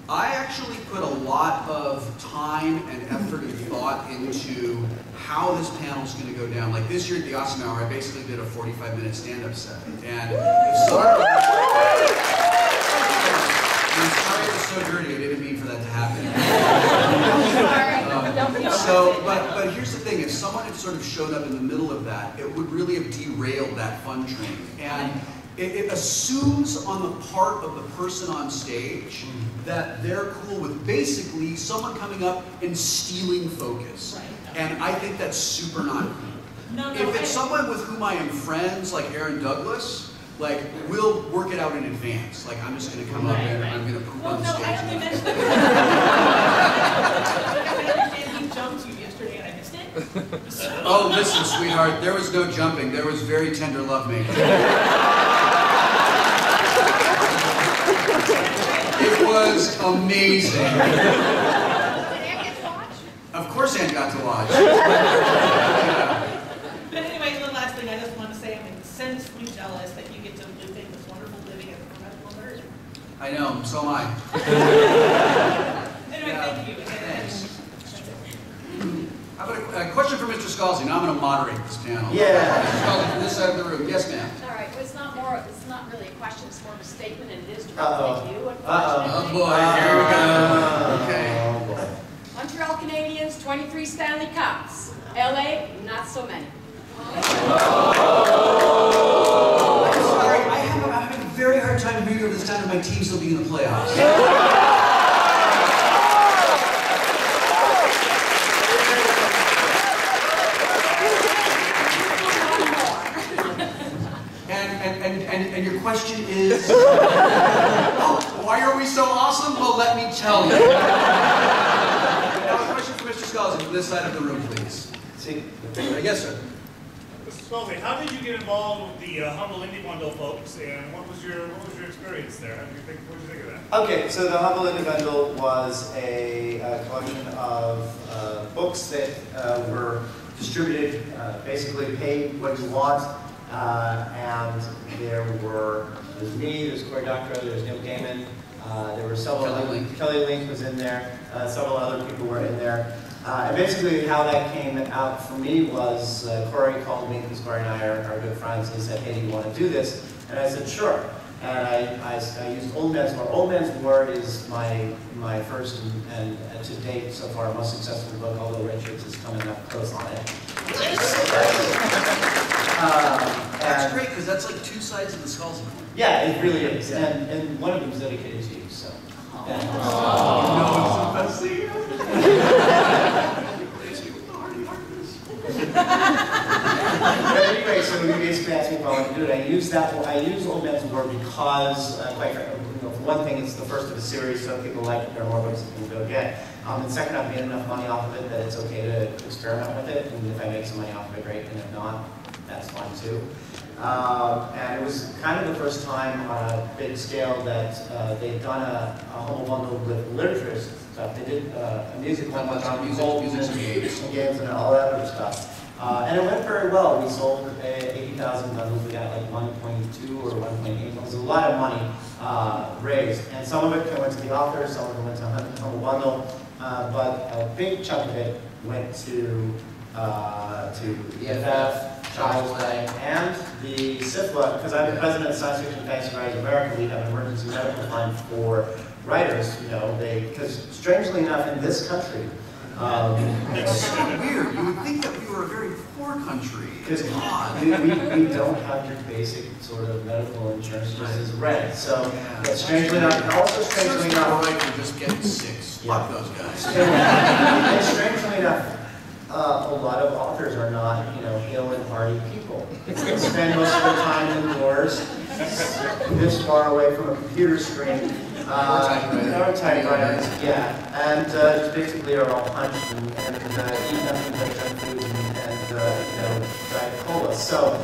I actually put a lot of time and effort and thought into how this panel's going to go down. Like this year at the Awesome Hour, I basically did a 45-minute stand-up set. And if someone... I'm sorry it was so dirty, I didn't mean for that to happen. But here's the thing, if someone had sort of showed up in the middle of that, it would really have derailed that fun train. And it assumes on the part of the person on stage that they're cool with basically someone coming up and stealing focus. Right. And I think that's super not cool. No, If it's someone with whom I am friends, like Aaron Douglas, like, we'll work it out in advance. Like, I'm just going to come up and I'm going to poop on the stage. I only mentioned that. I understand he jumped you yesterday and I missed it. Oh, listen, sweetheart, there was no jumping. There was very tender lovemaking. It was amazing. Did Ann get to watch? Of course Ann got to watch. But anyway, the last thing I just want to say, I'm intensely jealous that you get to live in this wonderful living as a professional nerd. I know, so am I. Anyway, thank you. Thanks. How about a question for Mr. Scalzi? Now I'm going to moderate this panel. Yeah. Mr. Scalzi from this side of the room. Yes, ma'am. All right, well, it's not really a question, it's more of a statement, and it is Uh-oh. directed to you. Oh boy, here we go. Okay. Oh, boy. Montreal Canadiens, 23 Stanley Cups. LA, not so many. I'm sorry, I'm having a very hard time figuring out this time that my team still being in the playoffs. And your question is, oh, why are we so awesome? Well, let me tell you. Now a question for Mr. Scalzi from this side of the room, please. See? Yes, sir. Mr. Scalzi, how did you get involved with the Humble Indie Bundle folks, and what was your experience there? What did you think of that? Okay, so the Humble Indie Bundle was a collection of books that were distributed, basically pay what you want, and there's me, there's Cory Doctorow, there's Neil Gaiman, there were several Kelly Link was in there, several other people were in there. And basically how that came out for me was Cory called me, because Cory and I are good friends, and he said, hey, do you want to do this? And I said, sure. And I used Old Man's War. Old Man's War is my first and to date so far most successful book, although Richards is coming up close on it. That's great, because that's like two sides of the Scalzi coin. Yeah, it really is. And one of them is dedicated to you, so. No, it's the best thing But anyway, so you basically asked me if I wanted to do it. I use Old Man's War because, quite frankly, for one thing, it's the first of a series, so if people like it, there are more books that people go get. And second, I've made enough money off of it that it's okay to experiment with it, and if I make some money off of it, great, and if not, that's fine too. And it was kind of the first time on a big scale that they'd done a whole bundle with literature stuff. They did a music one on music and games and all that other stuff. And it went very well. We sold 80,000 bundles. We got like 1.2 or 1.8. It was a lot of money raised. And some of it went to the authors, some of it went to Humble Bundle. But a big chunk of it went to EFF, Child's Play, and the SIFLA, because I'm the president of Science Fiction Fantasy Writers America. We have an emergency medical fund for writers, because strangely enough, in this country, it's so weird. You would think that we were a very poor country. Because we don't have your basic sort of medical insurance just as rent. So that's strangely enough, and also strangely enough, you're just getting sick. Fuck those guys. And strangely enough, a lot of authors are not, ill and hardy people. They spend most of their time indoors, this far away from a computer screen. Or typewriters, yeah. And just basically are all punched and eat nothing but junk food and Diet Cola. So,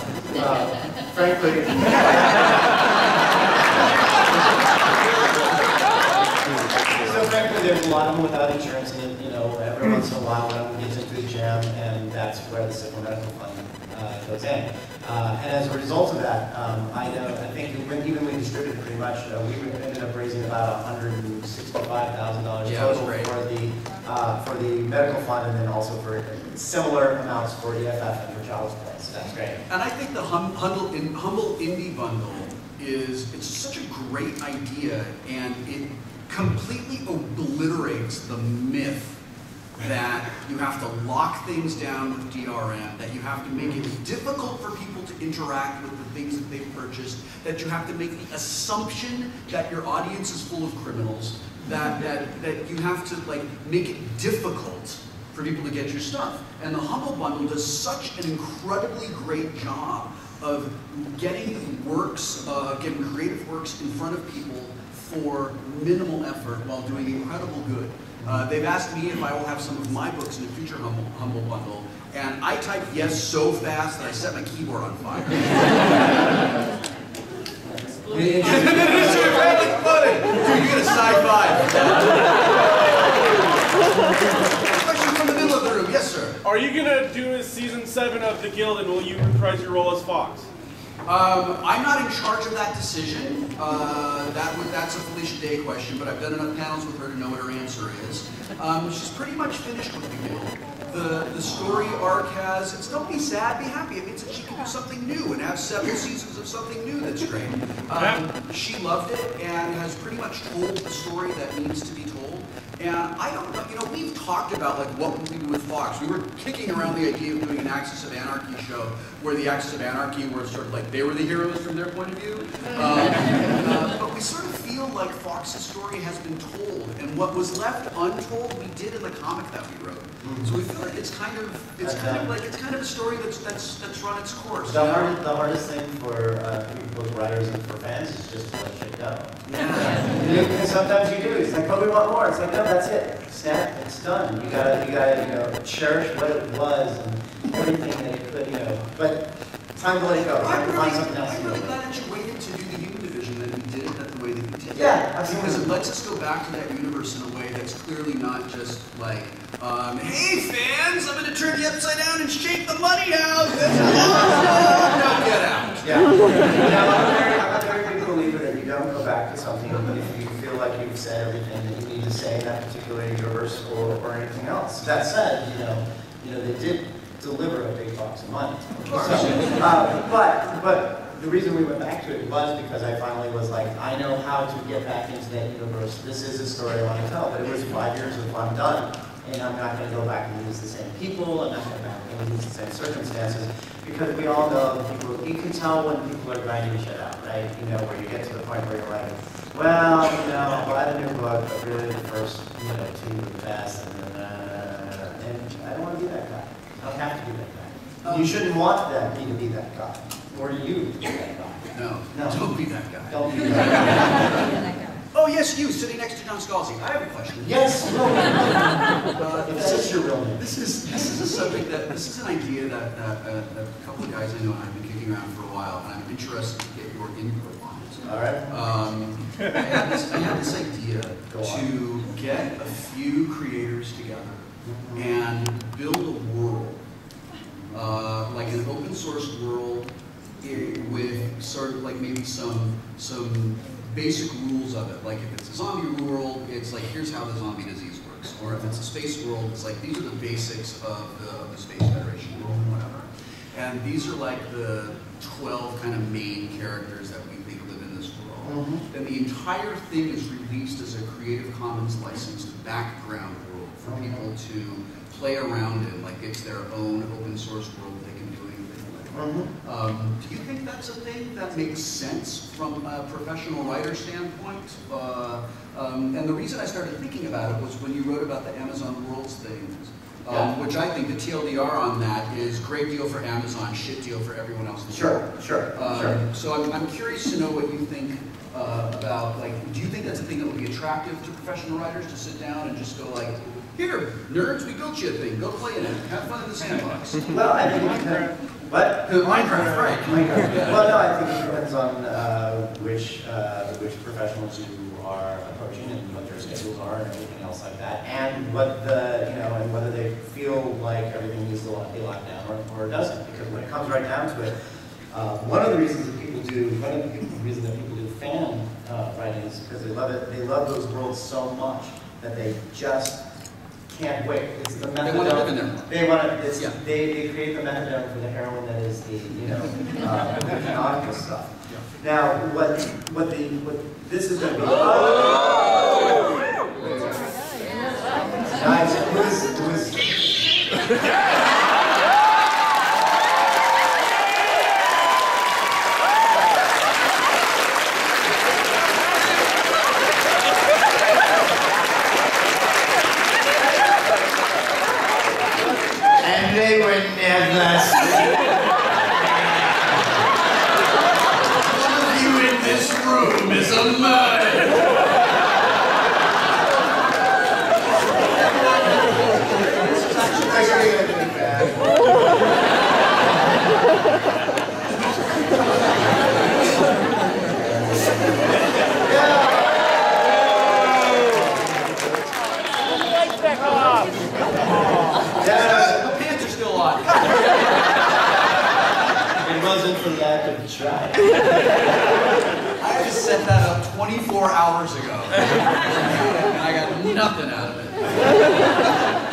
frankly, there's a lot of them without insurance, and you know, every once in a while one of them gets into a jam, and that's where the Civil Medical Fund goes in. And as a result of that, I think evenly distributed pretty much. We ended up raising about $165,000 total for the medical fund, and then also for similar amounts for EFF and for Child's Play. So that's great. And I think the Humble Indie Bundle it's such a great idea, and it completely obliterates the myth that you have to lock things down with DRM, that you have to make it difficult for people to interact with the things that they've purchased, that you have to make the assumption that your audience is full of criminals, that you have to like make it difficult for people to get your stuff. And the Humble Bundle does such an incredibly great job of getting works, getting creative works in front of people for minimal effort while doing incredible good. They've asked me if I will have some of my books in a future Humble Bundle, and I typed yes so fast that I set my keyboard on fire. It's really funny. Dude, you get a sci-fi. Question from the middle of the room. Yes, sir. Are you going to do a season 7 of The Guild, and will you reprise your role as Fox? I'm not in charge of that decision. That's a Felicia Day question, but I've done enough panels with her to know what her answer is. She's pretty much finished with The Guild. The story arc it's don't be sad, be happy. It means that she can do something new and have 7 seasons of something new that's great. She loved it and has pretty much told the story that needs to be told. And I don't know, you know, we've talked about like what would we do with Fox. We were kicking around the idea of doing an Axis of Anarchy show where the Axis of Anarchy were sort of like they were the heroes from their point of view. But we sort of feel like Fox's story has been told, and what was left untold we did in the comic that we wrote. So we feel like it's kind of a story that's run its course. The hardest thing for both writers and for fans is just to let shit go. And sometimes you do. It's like, but we want more. It's like, no, that's it. Snap. It's done. You gotta cherish what it was and everything that it could, But time to let it go. Time to find something else. I'm really glad that you waited to do the Human Division that we did it the way that you did. Yeah, absolutely. Because it lets us go back to that universe in a way that's clearly not just like, hey fans, I'm going to turn you upside down and shake the money out. No, get out. Yeah. I'm a very big believer that you don't go back to something if you feel like you've said everything that you need to say in that particular universe or anything else. That said, they did deliver a big box of money. Of course. But the reason we went back to it was because I finally was like, I know how to get back into that universe. This is a story I want to tell. But it was 5 years of I'm done. And I'm not going to go back and use the same people. I'm not going to use the same circumstances. Because we all know that you can tell when people are grinding shit out, right? Where you get to the point where you're like, well, I'll buy the new book, but really the first, 2 are the best. And I don't want to be that guy. I don't have to be that guy. You shouldn't want me to be that guy. Or you to be that guy. No, don't be that guy. Don't be that guy. Oh yes, you, sitting next to John Scalzi. I have a question. Yes, no. This is your real name. This is a subject this is an idea that a couple of guys I know have been kicking around for a while, and I'm interested to get your input on it. All right. I had this idea to get a few creators together and build a world, like an open source world with sort of like maybe some basic rules of it. Like if it's a zombie world, it's like here's how the zombie disease works. Or if it's a space world, it's like these are the basics of the Space Federation world or whatever. And these are like the 12 kind of main characters that we think live in this world. Then the entire thing is released as a Creative Commons licensed background world for people to play around in, like it's their own open source world they can do anything with. Do you think that's a thing that makes sense from a professional writer standpoint? And the reason I started thinking about it was when you wrote about the Amazon Worlds thing, which I think the TLDR on that is great deal for Amazon, shit deal for everyone else. Sure. So I'm curious to know what you think about, like, do you think that's a thing that would be attractive to professional writers to sit down and just go like, here, nerds, we built you a thing, go play in it, have fun in the sandbox. Well, I think Minecraft. What? Minecraft, right. Minecraft. Well, no, I think it depends on which professionals you are approaching and what their schedules are and everything else like that, and what the, and whether they feel like everything needs to be locked down or doesn't. Because when it comes right down to it, one of the reasons that people do fan writing is because they love it. They love those worlds so much that they just can't wait. It's the methadone. They want to live in them. They want to. They create the methadone for the heroin that is the the canonical stuff. Now, what this is going to be. Guys, it was. They were never seen. One of you in this room is a murderer. This is actually going to be bad. It wasn't for lack of try. I just set that up 24 hours ago. And I got nothing out of it.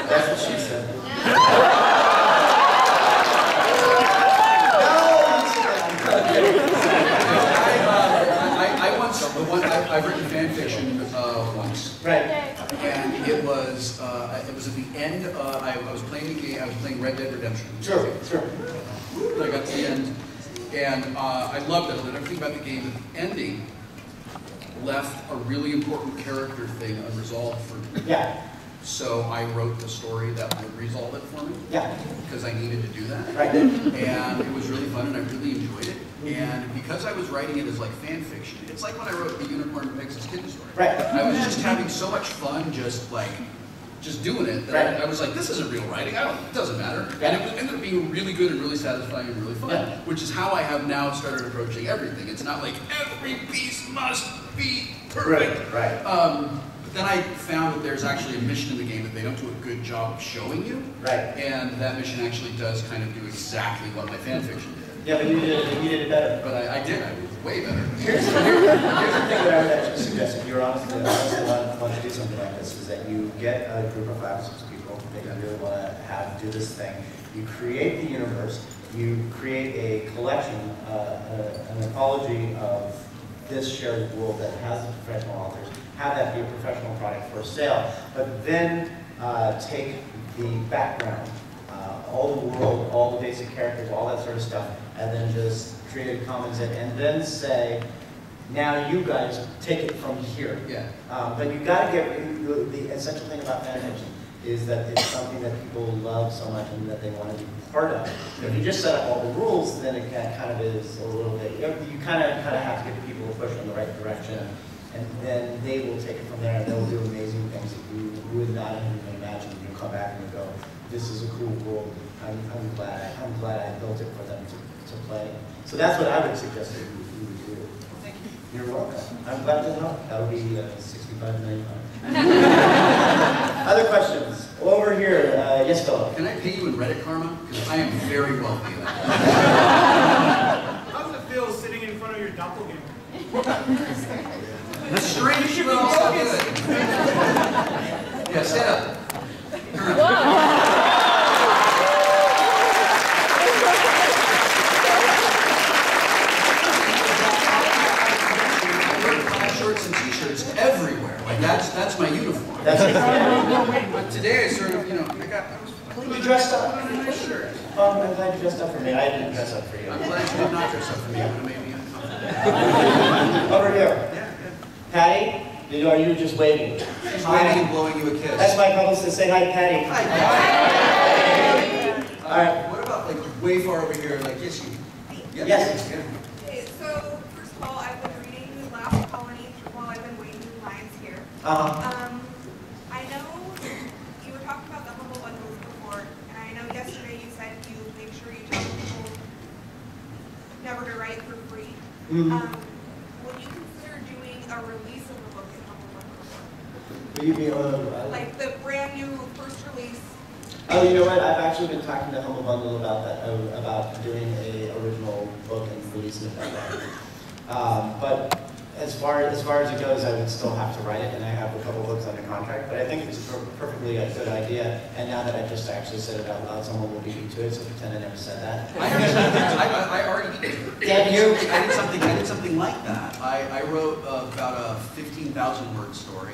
That's what she said. I've written fan fiction once. Right. And it was at the end. I was playing a game. I was playing Red Dead Redemption. Sure. I got to the end, and I loved it. I loved everything about the game. The ending left a really important character thing unresolved for me. Yeah. So I wrote the story that would resolve it for me. Yeah. Because I needed to do that. Right. And it was really fun, and I really enjoyed it. And because I was writing it as like fan fiction, it's like when I wrote the Unicorn Pegasus Kitten story. Right. I was just having so much fun, just doing it. That I was like, this isn't real writing. It doesn't matter. Yeah. And it ended up being really good and really satisfying and really fun. Yeah. Which is how I have now started approaching everything. It's not like every piece must be perfect. Right. But then I found that there's actually a mission in the game that they don't do a good job of showing you. Right. And that mission actually does kind of do exactly what my fan fiction did. Yeah, but you did it better. But I did. I was way better. Here's the thing that I would actually suggest, if you're honestly want to do something like this, is that you get a group of 5 or 6 people that you really want to do this thing. You create the universe. You create a collection, an anthology of this shared world that has the professional authors. Have that be a professional product for sale. But then take the background, all the world, all the basic characters, all that sort of stuff, and then just create commons in, and then say, now you guys take it from here. Yeah. But you got to get the essential thing about fan fiction is that it's something that people love so much and that they want to be part of. If you just set up all the rules, then it kind of is a little bit. You kind of have to get the people to push in the right direction, and then they will take it from there, and they'll do amazing things that you would not even imagine. You come back and you go, this is a cool world. I'm glad I built it for them to play. So that's what I would suggest that you would do. Thank you. You're welcome. I'm glad to help. That would be $65.95. Other questions? Over here, yes, Philip. Can I pay you in Reddit karma? Because I am very wealthy. How does it feel sitting in front of your doppelganger? That's strange, but also good. Yeah, stand up. Shorts and t-shirts everywhere. Like that's my uniform. That's it. But today I sort of, I was You dressed up. putting on a nice shirt. I'm glad you dressed up for me. I didn't dress up for you. I'm glad you did not dress up for me. It would have made me uncomfortable. Over here. Yeah. Patty, are you just waving? She's waving and blowing you a kiss. That's my publicist. Say hi, Patty. Hi, Patty. All right. What about like way far over here? Like yes, you. Yeah. Yes. Yeah. Okay, so first of all, I've been reading The Last Colony while I've been waiting in lines here. I know you were talking about the humble bundles before, and I know yesterday you said you make sure you tell people never to write for free. Would you consider doing a release of the book in Like the brand new first release. Oh, you know what? I've actually been talking to Humble Bundle about that, about doing a original book and releasing it that way. But as far as it goes, I would still have to write it, and I have a couple books under contract. But I think it's a perfectly good idea. And now that I just actually said it out loud, someone will beat me to it. So pretend I never said that. I already did. Damn you! I did something like that. I wrote about a 15,000 word story.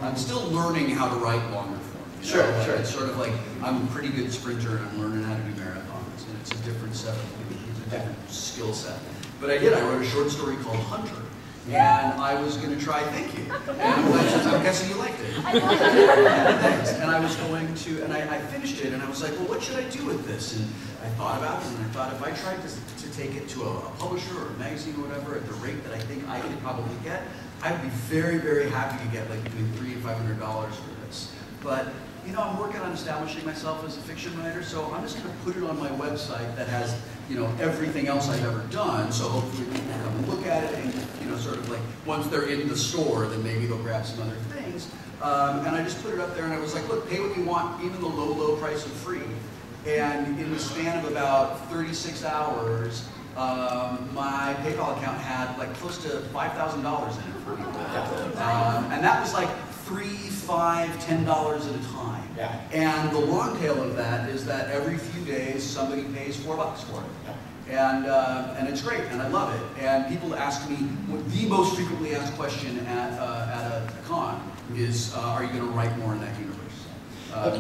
I'm still learning how to write longer form. Sure. It's sort of like I'm a pretty good sprinter, and I'm learning how to do marathons, and it's a different set of a different skill set. But I wrote a short story called Hunter. And I was going to try, thank you. And I'm guessing you liked it. I love it. Thanks. And I was going to, and I finished it, and I was like, well, what should I do with this? And I thought about it, and I thought if I tried to take it to a publisher or a magazine or whatever at the rate that I think I could probably get, I'd be very, very happy to get like between $300 and $500 for this. But you know, I'm working on establishing myself as a fiction writer, so I'm just going to put it on my website that has, you know, everything else I've ever done. So hopefully people can come and look at it, and you know, sort of like once they're in the store, then maybe they'll grab some other things. And I just put it up there, and I was like, look, pay what you want, even the low price of free. And in the span of about 36 hours, my PayPal account had like close to $5,000 in it for people. And that was like $3, $5, $10 at a time. Yeah. And the long tail of that is that every few days somebody pays $4 for it. Yeah. And it's great, and I love it. And people ask me, the most frequently asked question at a con is, are you going to write more in that universe?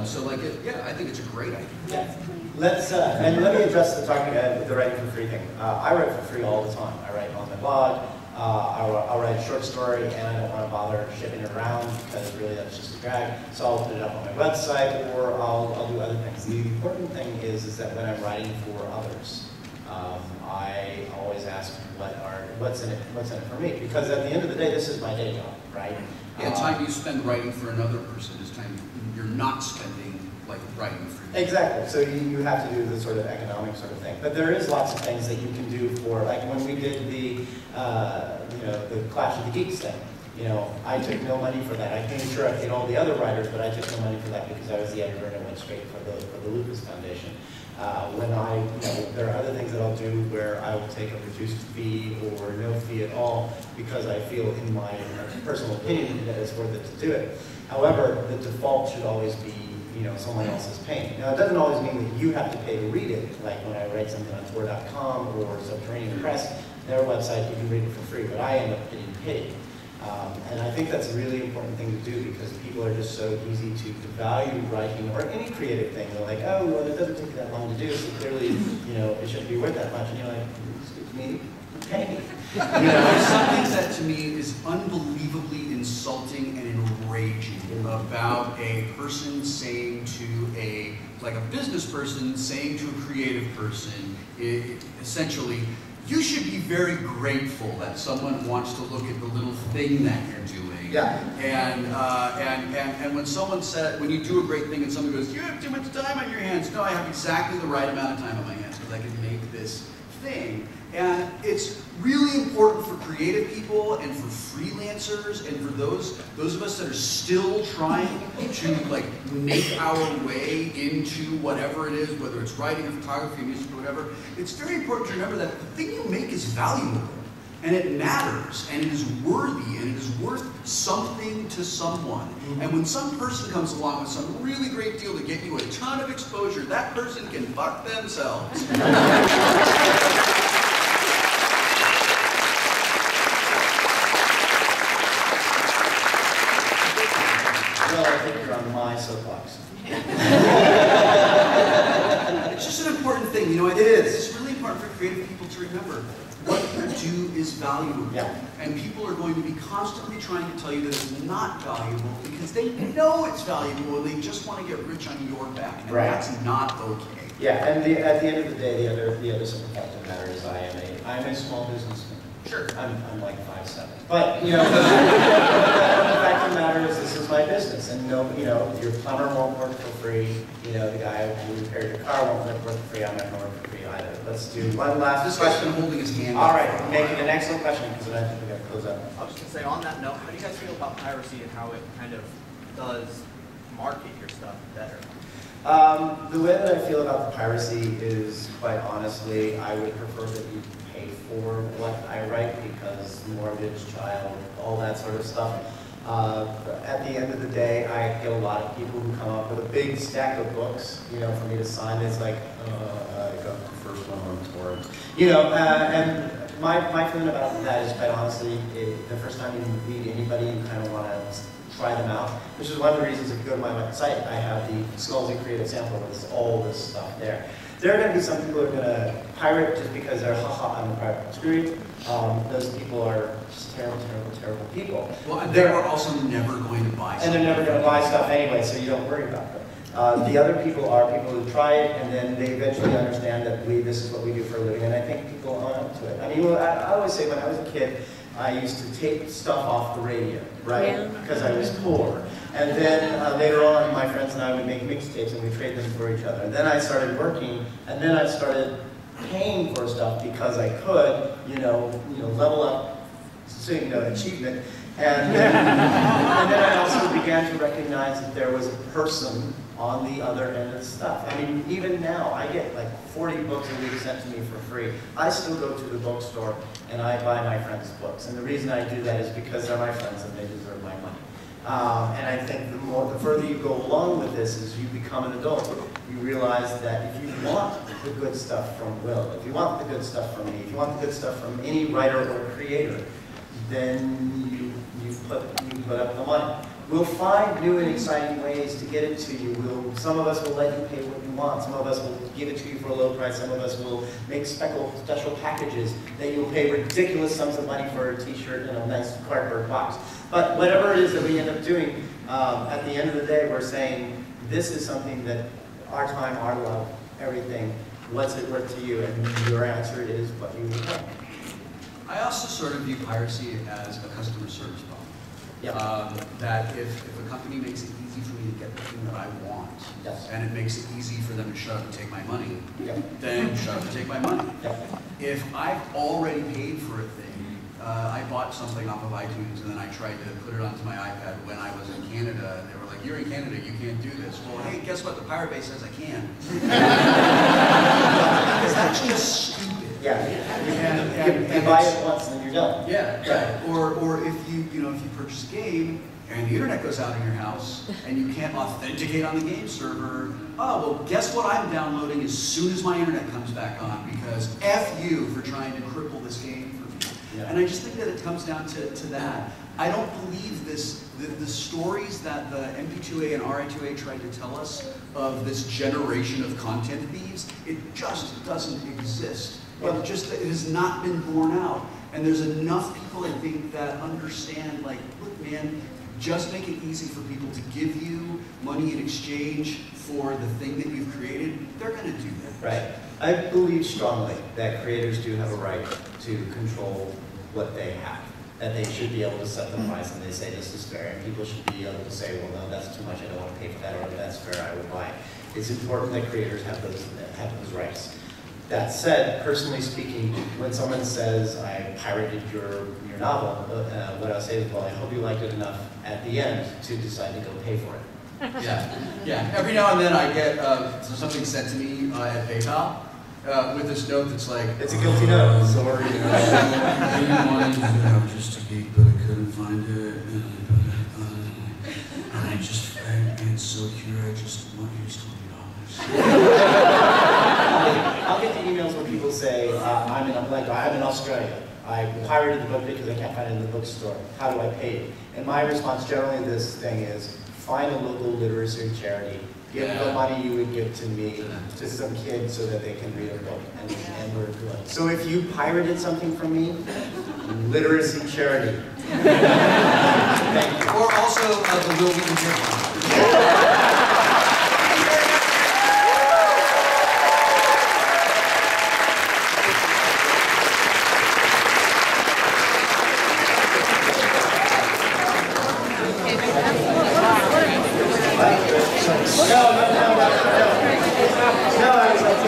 So like, yeah, I think it's a great idea. Yeah. And let me address the writing for free thing. I write for free all the time. I write on my blog. I'll write a short story, and I don't want to bother shipping it around because really that's just a drag. So I'll put it up on my website, or I'll do other things. The important thing is that when I'm writing for others, I always ask what's in it for me, because at the end of the day, this is my day job, right? Yeah, time you spend writing for another person is time you're not spending like writing for you. Exactly. So you have to do the sort of economic sort of thing. But there is lots of things that you can do for, like when we did the the Clash of the Geeks thing. You know, I took no money for that. I came sure I paid all the other writers, but I took no money for that because I was the editor and it went straight for the Lucas Foundation. There are other things that I'll do where I will take a reduced fee or no fee at all because I feel, in my personal opinion, that it's worth it to do it. However, the default should always be, you know, someone else is paying. Now, it doesn't always mean that you have to pay to read it. Like when I write something on Tor.com or Subterranean Press, their website, you can read it for free, but I end up getting paid. And I think that's a really important thing to do because people are just so easy to devalue writing or any creative thing. They're like, oh, well, it doesn't take that long to do, so clearly, you know, it shouldn't be worth that much. And you're like, excuse me, pay me. You know, there's something that to me is unbelievably insulting and enraging about a person saying to like a business person saying to a creative person, essentially, you should be very grateful that someone wants to look at the little thing that you're doing. Yeah. And when someone said, when you do a great thing and someone goes, you have too much time on your hands. No, I have exactly the right amount of time on my hands because I can make this thing. And it's really important for creative people and for freelancers and for those of us that are still trying to like make our way into whatever it is, whether it's writing or photography, music or whatever. It's very important to remember that the thing you make is valuable and it matters and it is worthy and it is worth something to someone. And when some person comes along with some really great deal to get you a ton of exposure, that person can fuck themselves. Well, I think you're on my soapbox. It's just an important thing, you know. It is. It's really important for creative people to remember what you do is valuable. Yeah. And people are going to be constantly trying to tell you that it's not valuable because they know it's valuable and they just want to get rich on your back. And that's not okay. Yeah, and at the end of the day, the other simple fact of the matter is I'm a small businessman. Sure. I'm like 5'7". But, you know, the fact of the matter is this is my business. And, you know, your plumber won't work for free. You know, the guy who repaired your car won't work for free. I'm not going to work for free either. Let's do one last question. Holding his hand. All right, making an excellent question because I think we've got to close up. I was just going to say, on that note, how do you guys feel about piracy and how it kind of does market your stuff better? The way that I feel about the piracy is, quite honestly, I would prefer that you pay for what I write, because mortgage, child, all that sort of stuff. At the end of the day, I get a lot of people who come up with a big stack of books, you know, for me to sign. It's like, I got the first one on torrent. You know, and my feeling about that is, quite honestly, the first time you meet anybody, you kind of want to try them out, which is one of the reasons if you go to my site, I have the Scalzi Creative Sample with all this stuff there. There are going to be some people who are going to pirate just because they're, haha, I'm a pirate. Screw you. Those people are just terrible, terrible, terrible people. Well, and they are also never going to buy stuff. And they're never going to buy stuff anyway, so you don't worry about them. The other people are people who try it, and then they eventually understand that this is what we do for a living, and I think people own up to it. I mean, I always say when I was a kid, I used to take stuff off the radio, right? Yeah. Because I was poor. And then later on, my friends and I would make mixtapes and we trade them for each other. And then I started working, and then I started paying for stuff because I could, you know, level up, so, you know, achievement. And then I also began to recognize that there was a person on the other end of the stuff. I mean, even now, I get like 40 books a week sent to me for free. I still go to the bookstore and I buy my friends' books. And the reason I do that is because they're my friends and they deserve my money. And I think the further you go along with this is you become an adult. You realize that if you want the good stuff from Will, if you want the good stuff from me, if you want the good stuff from any writer or creator, then you put up the money. We'll find new and exciting ways to get it to you. Some of us will let you pay what you want. Some of us will give it to you for a low price. Some of us will make special packages that you'll pay ridiculous sums of money for a t-shirt in a nice cardboard box. But whatever it is that we end up doing, at the end of the day, we're saying, this is something that our time, our love, everything, what's it worth to you? And your answer is what you will pay. I also sort of view piracy as a customer service problem. Yep. That if a company makes it easy for me to get the thing that I want, yes, and it makes it easy for them to shut up and take my money, yep, then shut up and take my money. Yep. If I've already paid for a thing, I bought something off of iTunes and then I tried to put it onto my iPad when I was in Canada, and they were like, you're in Canada, you can't do this. Well, hey, guess what? The Pirate Bay says I can. Because that's just stupid. Yeah, and buy it once and then you're done. Yeah, right. Or if you purchase a game and the internet goes out in your house and you can't authenticate on the game server, oh, well, guess what I'm downloading as soon as my internet comes back on, because F you for trying to cripple this game for me. Yeah. And I just think that it comes down to that. I don't believe the stories that the MP2A and RI2A tried to tell us of this generation of content thieves, it just doesn't exist. Well, it has not been borne out. And there's enough people, I think, that understand, like, look, man, just make it easy for people to give you money in exchange for the thing that you've created. They're going to do that. Right. I believe strongly that creators do have a right to control what they have. That they should be able to set the price and they say this is fair. And people should be able to say, well, no, that's too much, I don't want to pay for that, or that's fair, I would buy it. It's important that creators have those rights. That said, personally speaking, when someone says, I pirated your novel, what I'll say is, well, I hope you liked it enough at the end to decide to go pay for it. Yeah. Every now and then I get something sent to me at PayPal with this note that's like, it's a guilty note. Sorry, I didn't want to have just a geek, but I couldn't find it. And I just, I'm so here, I just want you $20. I'll get the emails where people say, I'm in Australia. I pirated the book because I can't find it in the bookstore. How do I pay you? And my response generally to this thing is, find a local literacy charity. Give the money you would give to me to some kids so that they can read a book, and we're good. So if you pirated something from me, literacy charity. Thank you. Or also the Wil Wheaton Kitten. No, I was like,